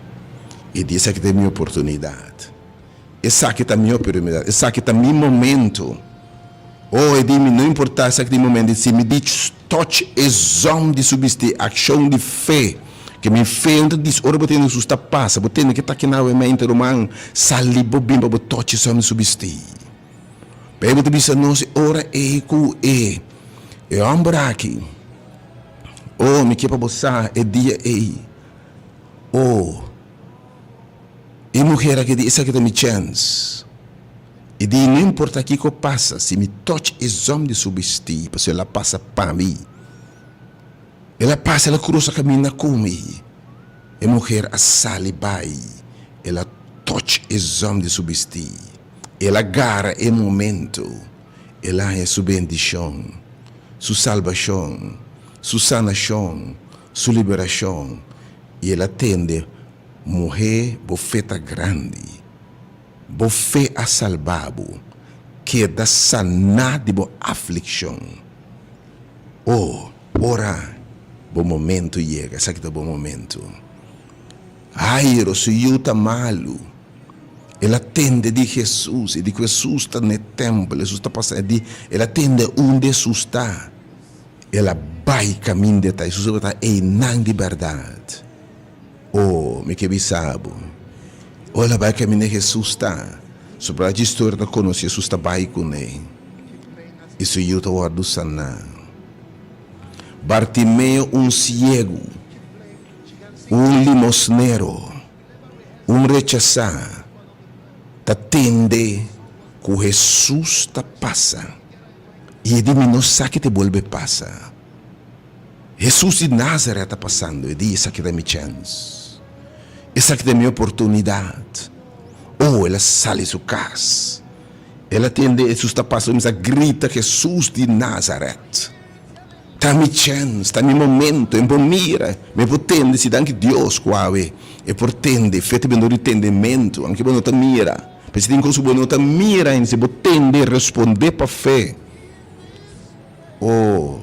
E diz que é minha oportunidade. Essa aqui é minha oportunidade. Essa aqui é meu momento. Oh, e diz, não importa esse aqui é momento. Se me diz, touch exame de subsistir, ação de fé. Que me fé, onde diz, ora, você não está passa. Você não está aqui na mente, romano. Sali, bobim, para touch exame de subsistir. Para você dizer, não, se ora é com é. É ombro aqui. Oh, me quer para você, é dia é. Oh. E mulher que diz, essa aqui é minha chance. E diz, não importa o que passa, se me toque exame de subsistir, porque ela passa para mim. Ela passa, ela cruza o caminho comigo. E mulher a salibai, ela toque exame de subsistir. Ela agarra o momento. Ela é sua bendição, sua salvação, sua sanação, sua liberação. E ela atende. Morrer, bofeta grande, bofé a salvabo, que da sanar de bo aflição. Oh, ora, bom momento chega, sabe que é bom momento. Ai, se eu tá malo, ela atende de Jesus, e de que Jesus está no templo, Jesus está passando, ela atende onde Jesus está, ela vai caminho de tá, Jesus está em não de verdade. Oh, me que bisabo. Olha, vai que a minha Jesus está. Sobre a história da conosco, Jesus está bem com ele. Isso eu estou guardando sana. Bartimeu, ciego, limosnero, rechazado, tá tende que Jesus está passa. E ele não sabe que te volve passa. Jesus de Nazaré está passando. E diz, essa aqui é a minha chance. Essa aqui é a minha oportunidade. Oh, ela sai de sua casa. Ela atende, Jesus está passando, ela grita, Jesus de Nazaré. Está minha chance, está meu momento, em bom mira. Me potende, se dá que Deus, qual e portende, feito bem do entendimento, anche bom não mira. Porque se tem coisa boa, não mira, em se potende responder para fé. Oh,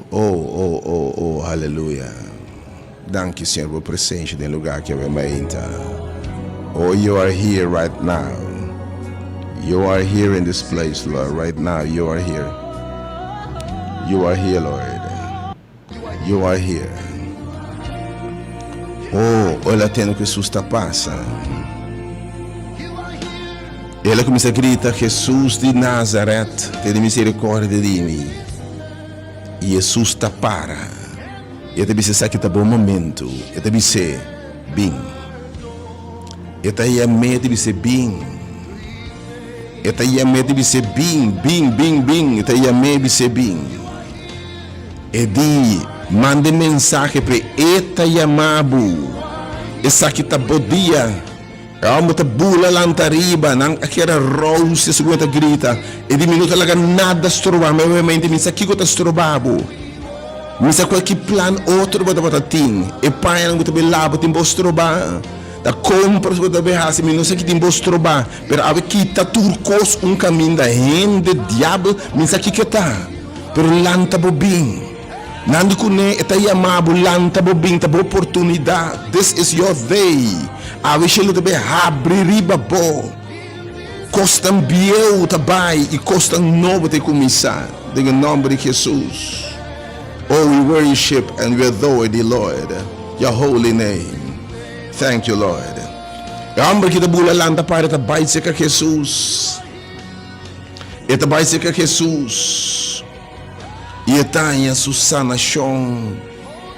aleluia. Danke, Senhor, por presença no lugar que eu me entra. Oh, you are here right now. You are here in this place, Lord. Right now, you are here. You are here, Lord. You are here. Oh, olha tendo que Jesus está passando. Ela começa a gritar, Jesus de Nazaré, tem misericórdia de mim. E Jesus está para. E também se sabe que está bom momento. E também se bem. E também a medo de ser bem. E também a medo de ser bem. E também a medo de ser bem. E di, mande mensagem para eta yamabu. Essa aqui está bom dia. Amo ta bula lantariba. Nang aquela rose se aguenta grita. E di minuto laga nada estrobar. Mas obviamente me sabe que está estrobado. Misa qualquer plan outro bota tin e pai não bota belabo tem bostroba da compra bota behasi não sei que tem bostroba pero ave kita turcos caminho da rende diabo misa que tá pero lanta bobin Nando kune etaya mabu lanta bo binta bo oportunidade. This is your day. Awishelo te be abri riba bo. Costam bieu tabai e costam novo te começar. Em nome de Jesus. Oh, we worship and we adore thee, Lord. Your holy name. Thank you, Lord. Amber kita bula lanta para tabai se ka Jesus. Etabai se ka Jesus. E etanha Susana Chon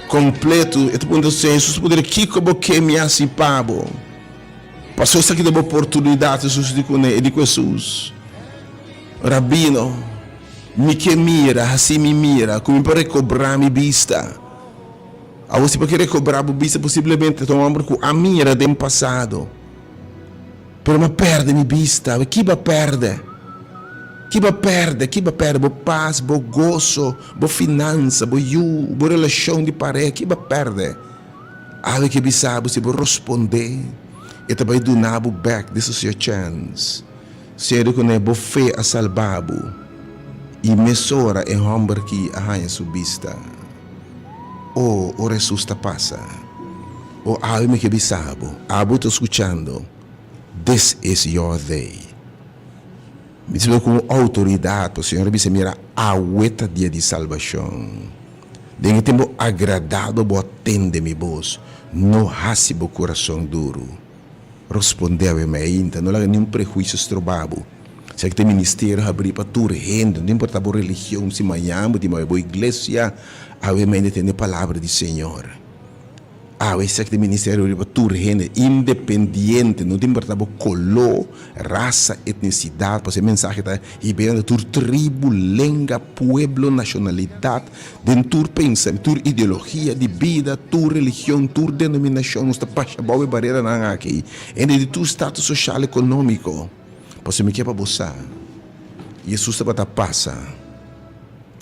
completo. Etapunto Jesus poder kiko bo que me asipabo. Passou isso aqui da oportunidade Jesus de Jesus. Rabino, me que mira, assim me mira, como para recobrar minha vista. A você para recobrar a vista possivelmente tomar com a mira do passado. Pero me perde minha vista, que vai perder? Que vai perder, bo paz, bo gozo, bo finança, bo bo relação de pareja, que vai perder? Algo que bisabo se vou responder. E também do nabo back, this is your chance. Se ele conhece fé a salvabo e mesora em homem que arranha subista. O ressusta passa. O alma que bisabo, abo tô escutando. This is your day. Me diz com autoridade, o Senhor me mira a outra dia de salvação. Dengue tempo agradável, bo atende-me vos. No hasse bo coração duro. Respondeu ainda, não há nenhum prejuízo estrobado. Se aqui tem ministério abrir para tudo renda, não importa a religião, se amanhã, de uma boa igreja, ainda tem a palavra do Senhor. Se aqui tem ministério abrir para tudo renda, independente, não importa a color, raça, etnicidade, para ser mensagem da ibérica, tur tribo, língua, pueblo, nacionalidade, dentro pensamento, tur ideologia de vida, tur religião, tur denominação, não está baixa boa barreira não aqui. E de tu status social econômico, para ser me que para você. Jesus está para passar.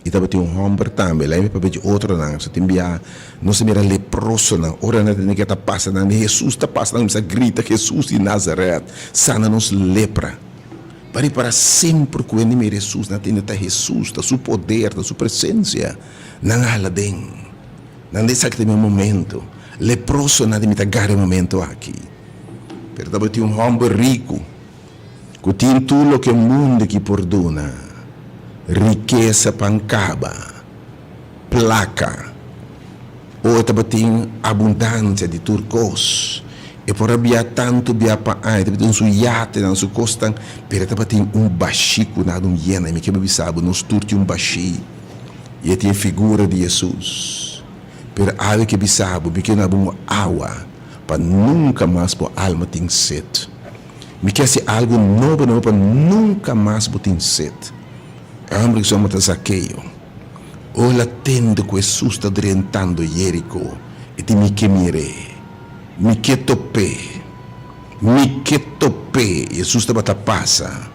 E também tem homem também, lá me para ver outro não, se tem bia, não se mira leproso não, ora não tem que tá passa não, Jesus está passando, não se grita Jesus de Nazaré, sana nos lepra. Para sempre quando me Jesus não tem tá Jesus, tá seu poder, tá sua presença, não há lá dentro, não é exatamente o momento, leproso não tem tá momento aqui. Pero também tem homem rico, que tem tudo o que o mundo que perdona. Riqueza pancaba, placa, ou também abundância de turcos. E por havia tanto bia pa ai, também um iate na sua costa, pero também bachico na hiena, me que me sabe, nos turti bachi. E tem figura de Jesus. Pero algo que bisabo, me que na água, para nunca mais por alma tem sede. Me quer ser algo novo para nunca mais por tem sede. Homem que somos Zaqueu. Olha tendo que Jesus está orientando Jerico. E te me que mire. Me que tope. Jesus está para passa.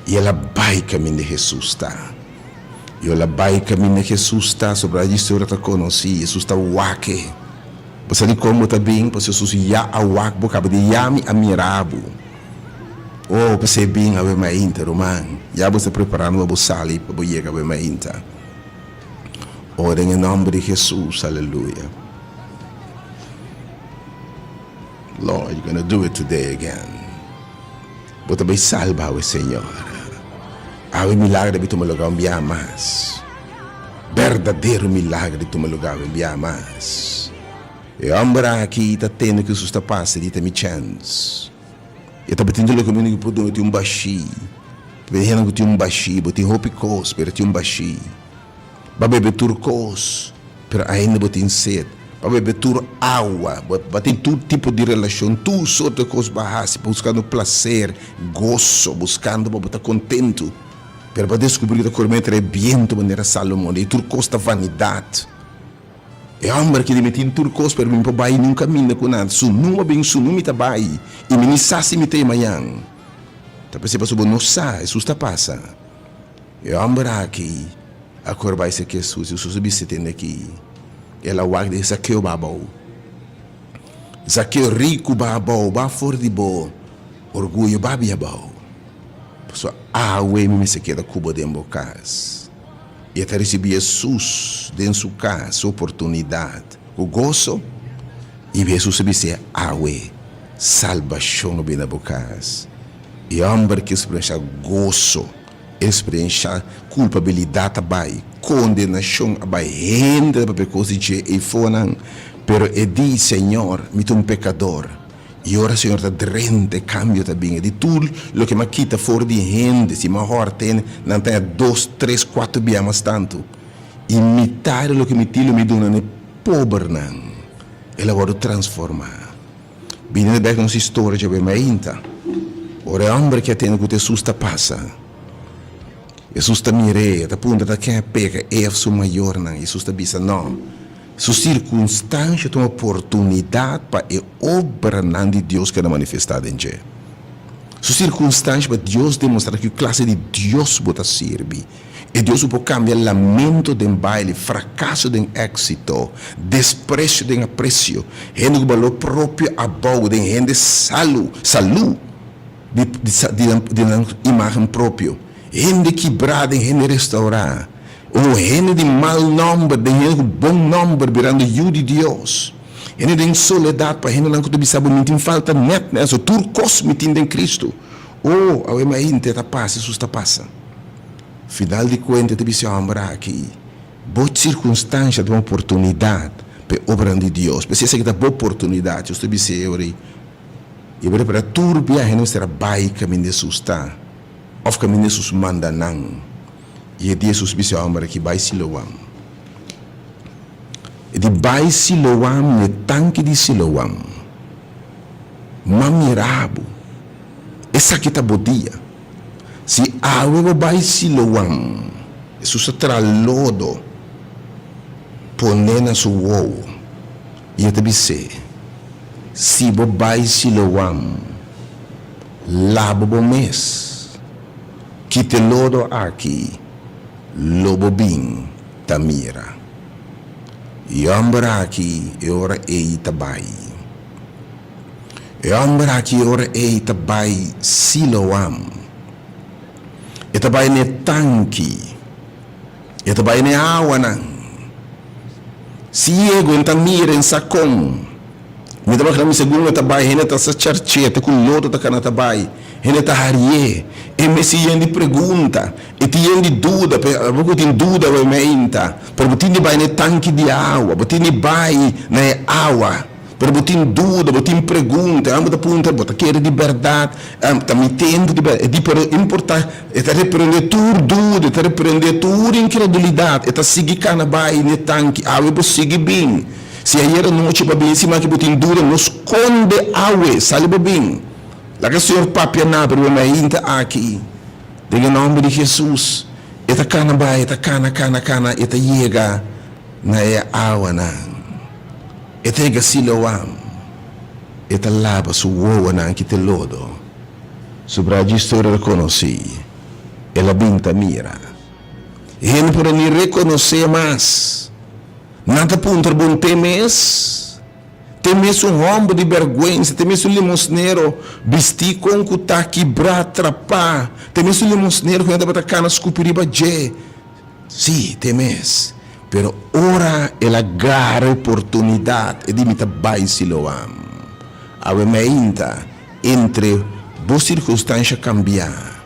E ela vai caminho de Jesus está. E ela vai caminho de Jesus está. Sobre a história que conheci. Jesus está waque. Você de como está bem. Porque Jesus já a waque. Porque de yami a mirabo. Oh, você bem a ver mais inter, romano. Já você preparando para sair para chegar a ver mais inter. Oh, em nome de Jesus, aleluia. Lord, you're gonna do it today again. Você vai salvar o Senhor. Há milagre de tu me lugar enviar mais. Verdadeiro milagre de tu me lugar enviar mais. E homem aqui está tendo que susta passa, ele tem chance. E está batendo no caminho que pode ter baixi. Vendo que tem baixi, tem roupa cos, pero tem baixi. Vai beber turcos, pero ainda botem sede. Vai beber tur água, tem todo tipo de relação, tudo sorte cos barras, buscando prazer, gozo, buscando para estar contento. Pero para descobrir que a corrente é bem de maneira Salomão, e turcos da vanidade. É homem que ele tem turcos, pero mim para nunca mina com nada. Sunuma bem sunumi tabai, e me sasi me tem amanhã. Tá percebendo sobre nossa, Jesus tá passa. É homem aqui, a cor vai ser que Jesus se tem aqui. Ela guarda Zaqueu babau. Zaqueu rico babau, ba for de bo, orgulho babia babau. Pessoal, me se queda cubo de embocas. e até receber Jesus dentro de sua casa, oportunidade, o gozo, e Jesus disse, salvação no bem da casa. E homem que experiência gozo, experiência culpabilidade abai, condenação abai, rende para coisa de e fonan, pero e di Senhor, me tu um pecador. E ora Senhor ta drente cambio também, de tudo lo que me quita fora de rende, se ma horten, não tem 2, 3, 4 biamas tanto. Imitar lo que me tilo me dona ne pobre não. Ela vai transformar. Bine de nossa história já bem ainda. Ora é homem que tem que Jesus ta passa. Jesus ta mire, ta punta ta quem pega, é o maior não. Jesus ta bisa não. Sua circunstância tem uma oportunidade para a obra de Deus que é manifestada em você. Sua circunstância para Deus demonstrar que classe de Deus pode servir. E Deus pode cambiar lamento de baile, fracasso de êxito, desprezo de apreço, rende o valor próprio a boa, de rende saúde de imagem própria, rende quebrada, rende restaurar. O reino de mau nome, de reino de bom nome, virando o de Deus. Reino de soledade, para reino não que tu bisabo, me tem falta net, né? So turcos me tem em Cristo. Oh, a ema inte ta passa, Jesus ta passa. Final de contas, te bisabo ambrar aqui. Boa circunstância de uma oportunidade para obra de Deus. Porque se é boa oportunidade, Jesus te bisabo, e para turbia, reino será bai caminho de susta. Of caminho de sus manda não. E Jesus disse ao homem que vai Siloam. E de vai Siloam, no tanque de Siloam, mamirabo, essa que está bodia. Se a água vai Siloam, Jesus terá lodo, poner na sua ovo. E eu te disse, se vai Siloam, lavo o mês, que te lodo aqui. Lobo bim tamira. E ambra aqui ora e tabai. E ambra aqui ora e tabai Siloam. E tabai ne tanki. E tabai ne awanan. Si ego em tamira em sacom. Me dava que segundo tabai hene ta sa charchete com lodo ta kana tabai. Hene ta harie. E me si yendi pergunta. E ti yendi dúvida, porque tem dúvida realmente. Porque tem vai ne tanque de água, porque tem vai na água. Porque tem dúvida, porque tem pergunta, amo da punta, porque quer de verdade, também tempo de verdade. É para importar, é para repreender tudo dúvida, é para repreender tudo incredulidade, é para seguir cana vai ne tanque, água para seguir bem. Se aí noite para bem, se mais que tem dúvida, nos esconde água, sale para bem. Lá que o Senhor papia na para o ainda aqui. Em nome de Jesus, eta cana vai, eta cana, eta chega na água na, eta chega Siloam, eta lava sua água na que te lodo. Sobre a história reconheci, ela binta mira. E ele por nem reconhecer mais, nada ponto bom temes. Temes homem de vergonha, temes limosneiro, vestir com cuta quebrar, trapar, temes limosneiro que anda para cá na escupiriba je. Sim, temes. Pero ora ela agarra oportunidade e dimita vai Siloam. A ainda entre boa circunstância cambiar,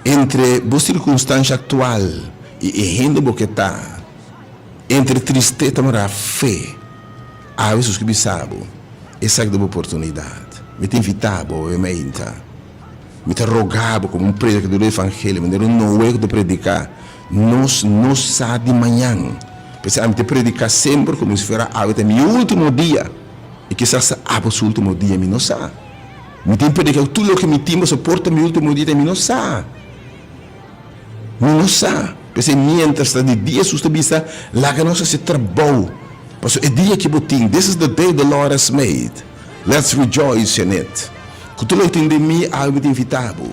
entre boa circunstância atual e rende que está, entre tristeza e fé. Ah, Jesus que bisabo, essa é a oportunidade. Me tem invitado, me tem rogado como um predicador do evangelho, me não é de predicar, nós não sabe de manhã, precisamos predicar sempre como se fosse até meu último dia, e que seja o último dia, me não sabe. Me tem predicar tudo o que me tem, suporta meu último dia, me não sabe. Me não sabe. Porque mientras de dia, sustenta, lá que nós se trabalhamos. Mas é dia que botim, this is the day the Lord has made. Let's rejoice in it. Quando tu entende me, algo te invitado.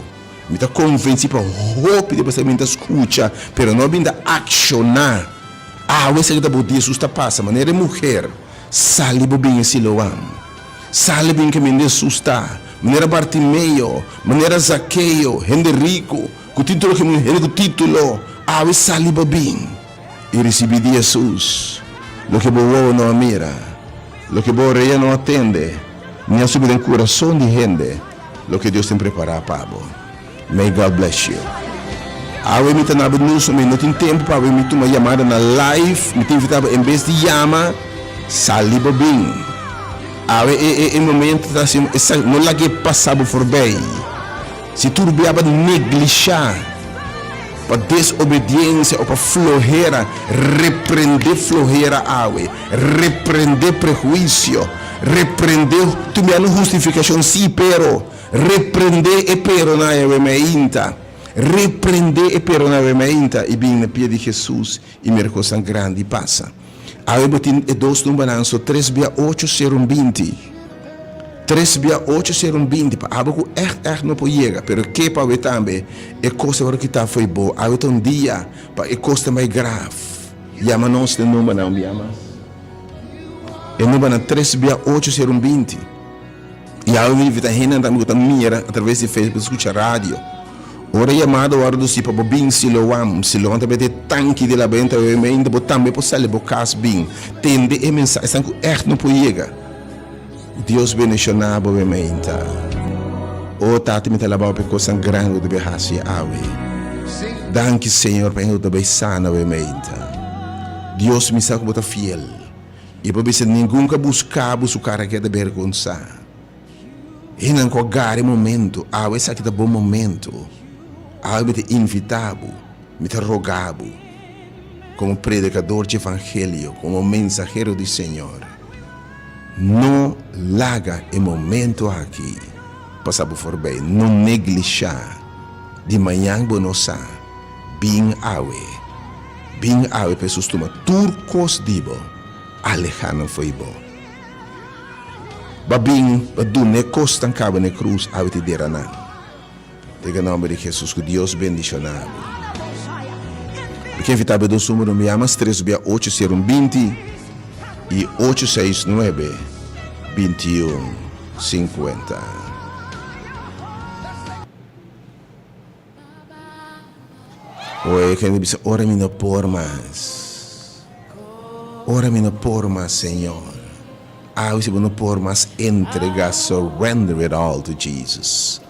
Me está convencido para hope de você me escuta, pero não ainda accionar. Ah, o esse que botim susta passa, maneira mulher, sale bem em Siloam, sale bem que me susta, maneira Bartimeu, maneira Zaqueu, gente rico, com título que me título. Awe saliba bem e recebi de Jesus. Lo que boa não mira, lo que boa reia não atende, nem a subir em coração de gente, lo que Deus tem preparado para você. May God bless you. Awe me tá na benúcio, me não tem tempo para me tomar uma chamada na live, me tem invitado em vez de chamar, saliba bem. Awe é momento assim, não lá que passava por bem. Se tu biaba negligenciar, para desobediência ou para flojera, repreender flojera, awe, repreender prejuízo, repreender, tu me não justificação, sim, pero, repreender e pero na evemeinta, repreender e pero na evemeinta, e bem na pia de Jesus, e mercosan grande passa. Awe botin e dos no balanço, 3 via 8 serum 20. 3 via 8 serum 20, para algo echt não pode chegar, pero que para ver também, é coisa agora que está foi boa, há um dia, para é coisa mais grave, chama nós de número não, chama, é número 3 via 8 serum 20, e há uma invita gente que mira através de Facebook, escuta rádio, ora chamada hora do tipo, bem Siloam também tem tanque de la venta, eu ainda também pode sair, pode casar bem, tende e mensagem, echt não pode chegar. Deus bendicionar obviamente. O tati me talabau per cosa grande de behasi awe. Danke Senhor para eu também sana obviamente. Deus me sabe bota fiel. E para ver ninguém que buscava o cara que é de vergonha. E não cogar momento, awe sabe que é bom momento. Awe me te invitava, me te rogava como predicador de evangelho, como mensageiro do Senhor. Não larga o momento aqui, passar por bem, não negligenciar. De manhã, bonosa, bem awe, pessoas tomam turcos dibo, alejando foi bom. Babim, badune costan cabo na cruz, awe te derana. Diga nome de Jesus, que Deus bendicionado. Porque evitava do número me amas 3 via 8 serum 20. E 869-2150. Oi, quem diz, ora me não por mais. Ora me não por mais, Senhor. Ah, se não por mais, entrega, surrender it all to Jesus.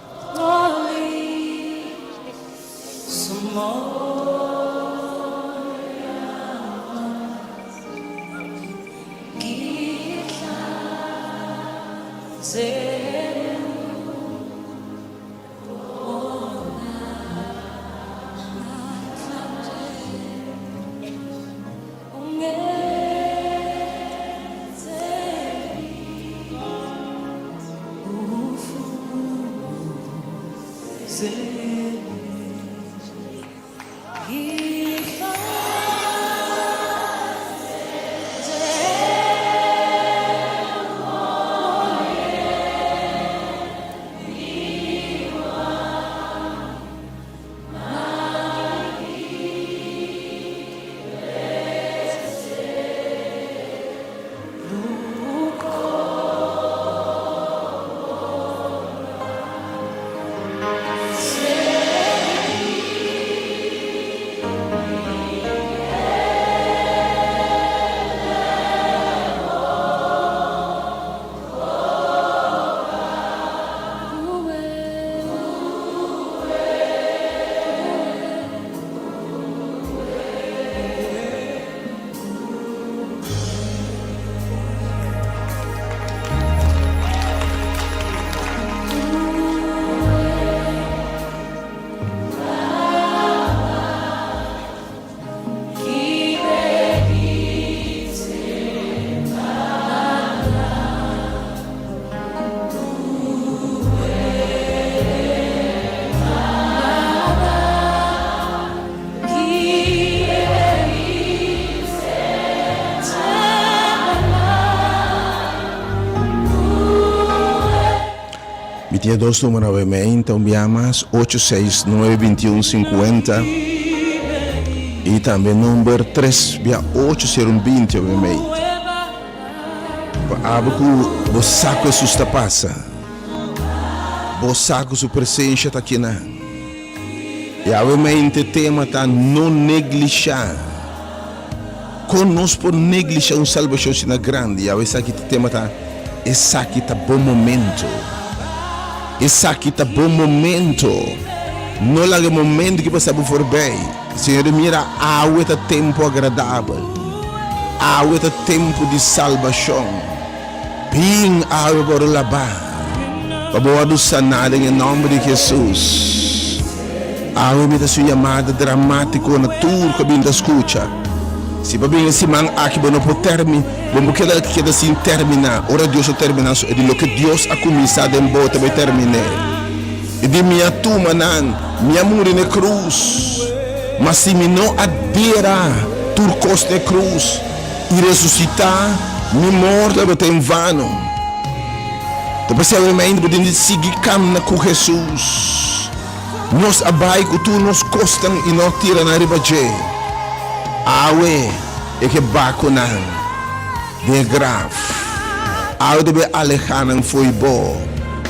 Dia 2 número 9, então chamas 869-2150 e também número 3 via 80120 obviamente. Para que o saco susta passa, o saco sua presença está aqui na. Yahweh mente tema tá não neglijar. Conosco por neglijar salvação sina grande. Yahweh sabe que tema tá essa aqui tá bom momento. Essa aqui tá bom momento. Não é o momento que passa por bem. Senhor, mira, Yahweh tá tempo agradável. Yahweh tá tempo de salvação. Bem Yahweh por lavar. Paboado sanada em nome de Jesus. Yahweh me dá sua chamada dramática na tour que bem da escuta. Se para bem esse man aqui não pode terminar, vamos queda sem terminar. Ora Deus terminar é de lo que Deus a começado em boa também terminar. E de minha turma minha morte na cruz, mas se me não adera turcos na cruz e ressuscitar, me morte vai em vano. Depois eu me ainda podemos seguir caminhando com Jesus. Nós abaixo tu nos costam e não tira na ribaje. Awe é que baco não de grave. Awe deve alejar não foi bom.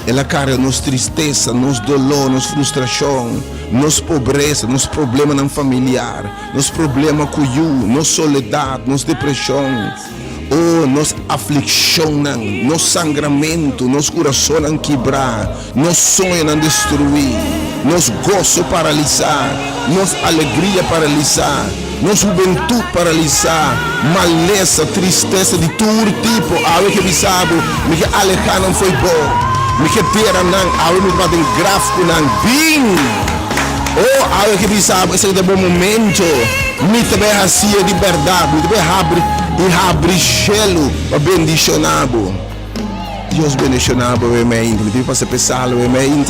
Ela carrega nos tristeza, nos dolor, nos frustração, nos pobreza, nos problemas não familiar, nos problemas com you, nos soledade, nos depressão. Oh, nos aflição, nos sangramento, nos coração não quebrar, nos sonhos não destruir, nos gozo paralisar, nos alegria paralisar, nos juventude paralisar, maleza, tristeza de todo tipo. Algo que me sabe, me que alejar não foi bom, me que terra não, algo me vai em gráfico não, bem. Oh, algo que me sabe, esse é o bom momento, me também assim de verdade, me também abre. E abre gelo para bendicionado. Deus bendicionado, amém. Me tive para ser pesado, amém.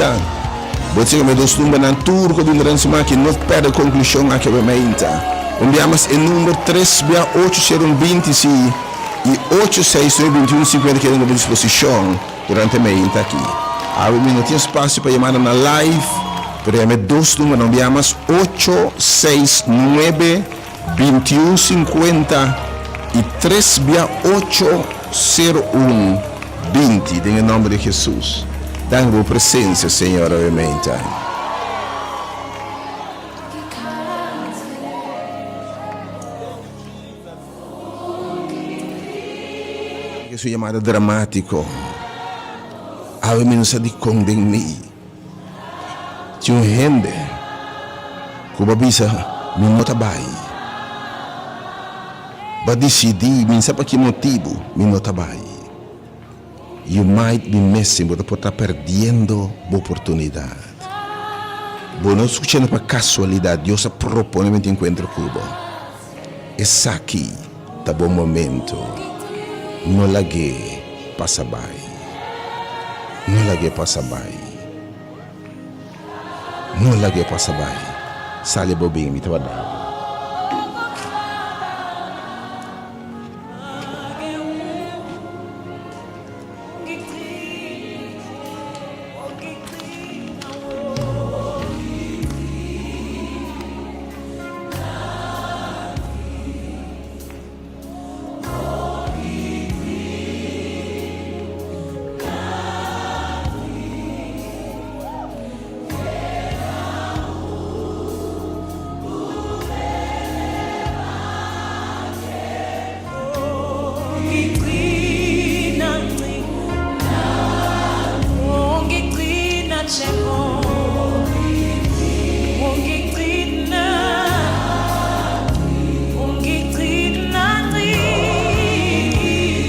Você me dos números na turco de uma que não perde a conclusão aqui, amém. Enviamos em número 368 e 862150 que é à disposição durante a manhã aqui. Agora não tem espaço para chamar na live, pero é dois números. Enviamos 869 2150 e 36801 20, em nome de Jesus. Dá-me a presença, Senhor, amém. Que sua chamada dramático. Ave menos de condenar. Tinha gente que babisa me nota bem. But decidi, minsa para que motivo, me não trabalha. You might be missing, você pode estar perdendo a oportunidade. Você não escutando para casualidade, Deus se propõe um encontro com você. Esse aqui está bom momento. Não lague passa bem. Não lague passa bem. Não lague passa bem. Sale bobinho, me trabalha.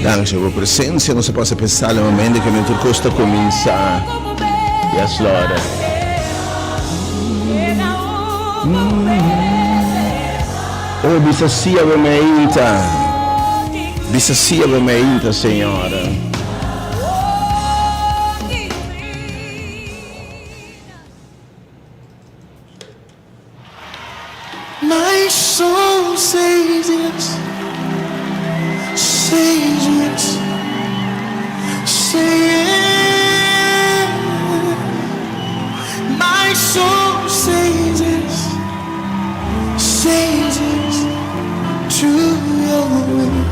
Grazie per la presenza, non si possa pensare al momento che mentre questo comincia. Yes, Lord. Oh, bisa sia veramente. Bisa sia veramente, Signore. My soul says yes, says yes, say yes. My soul says yes, says yes to your will.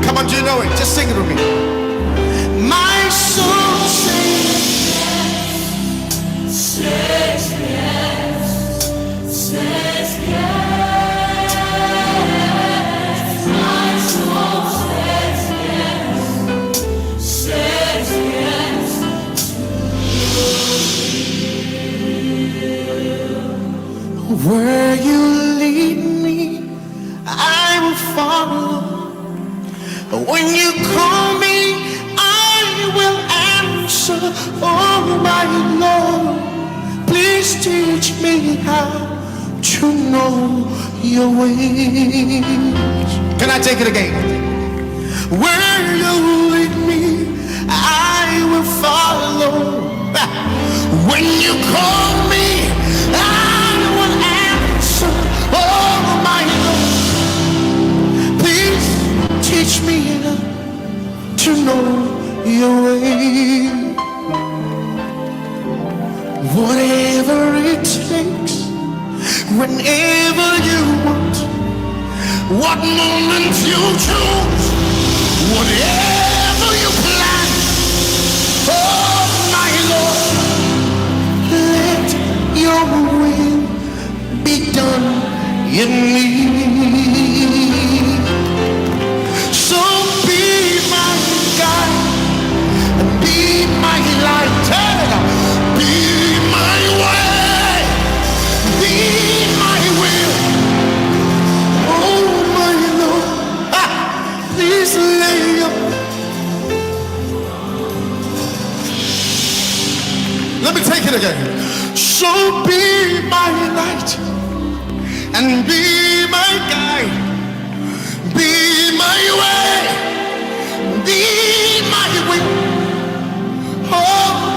Come on, do you know it? Just sing it with me. My soul says Says yes, how to know your ways. Can I take it again? Where you lead me, I will follow. When you call me, I will answer. Oh my Lord, please teach me to know your way. Whatever it takes, whenever you want, what moment you choose, whatever you plan. Oh my Lord, let your will be done in me. So be my guide and be my light. Be my way, be my will. Oh my Lord, please lay up. Let me take it again. So be my light and be my guide, be my way, be my will. Oh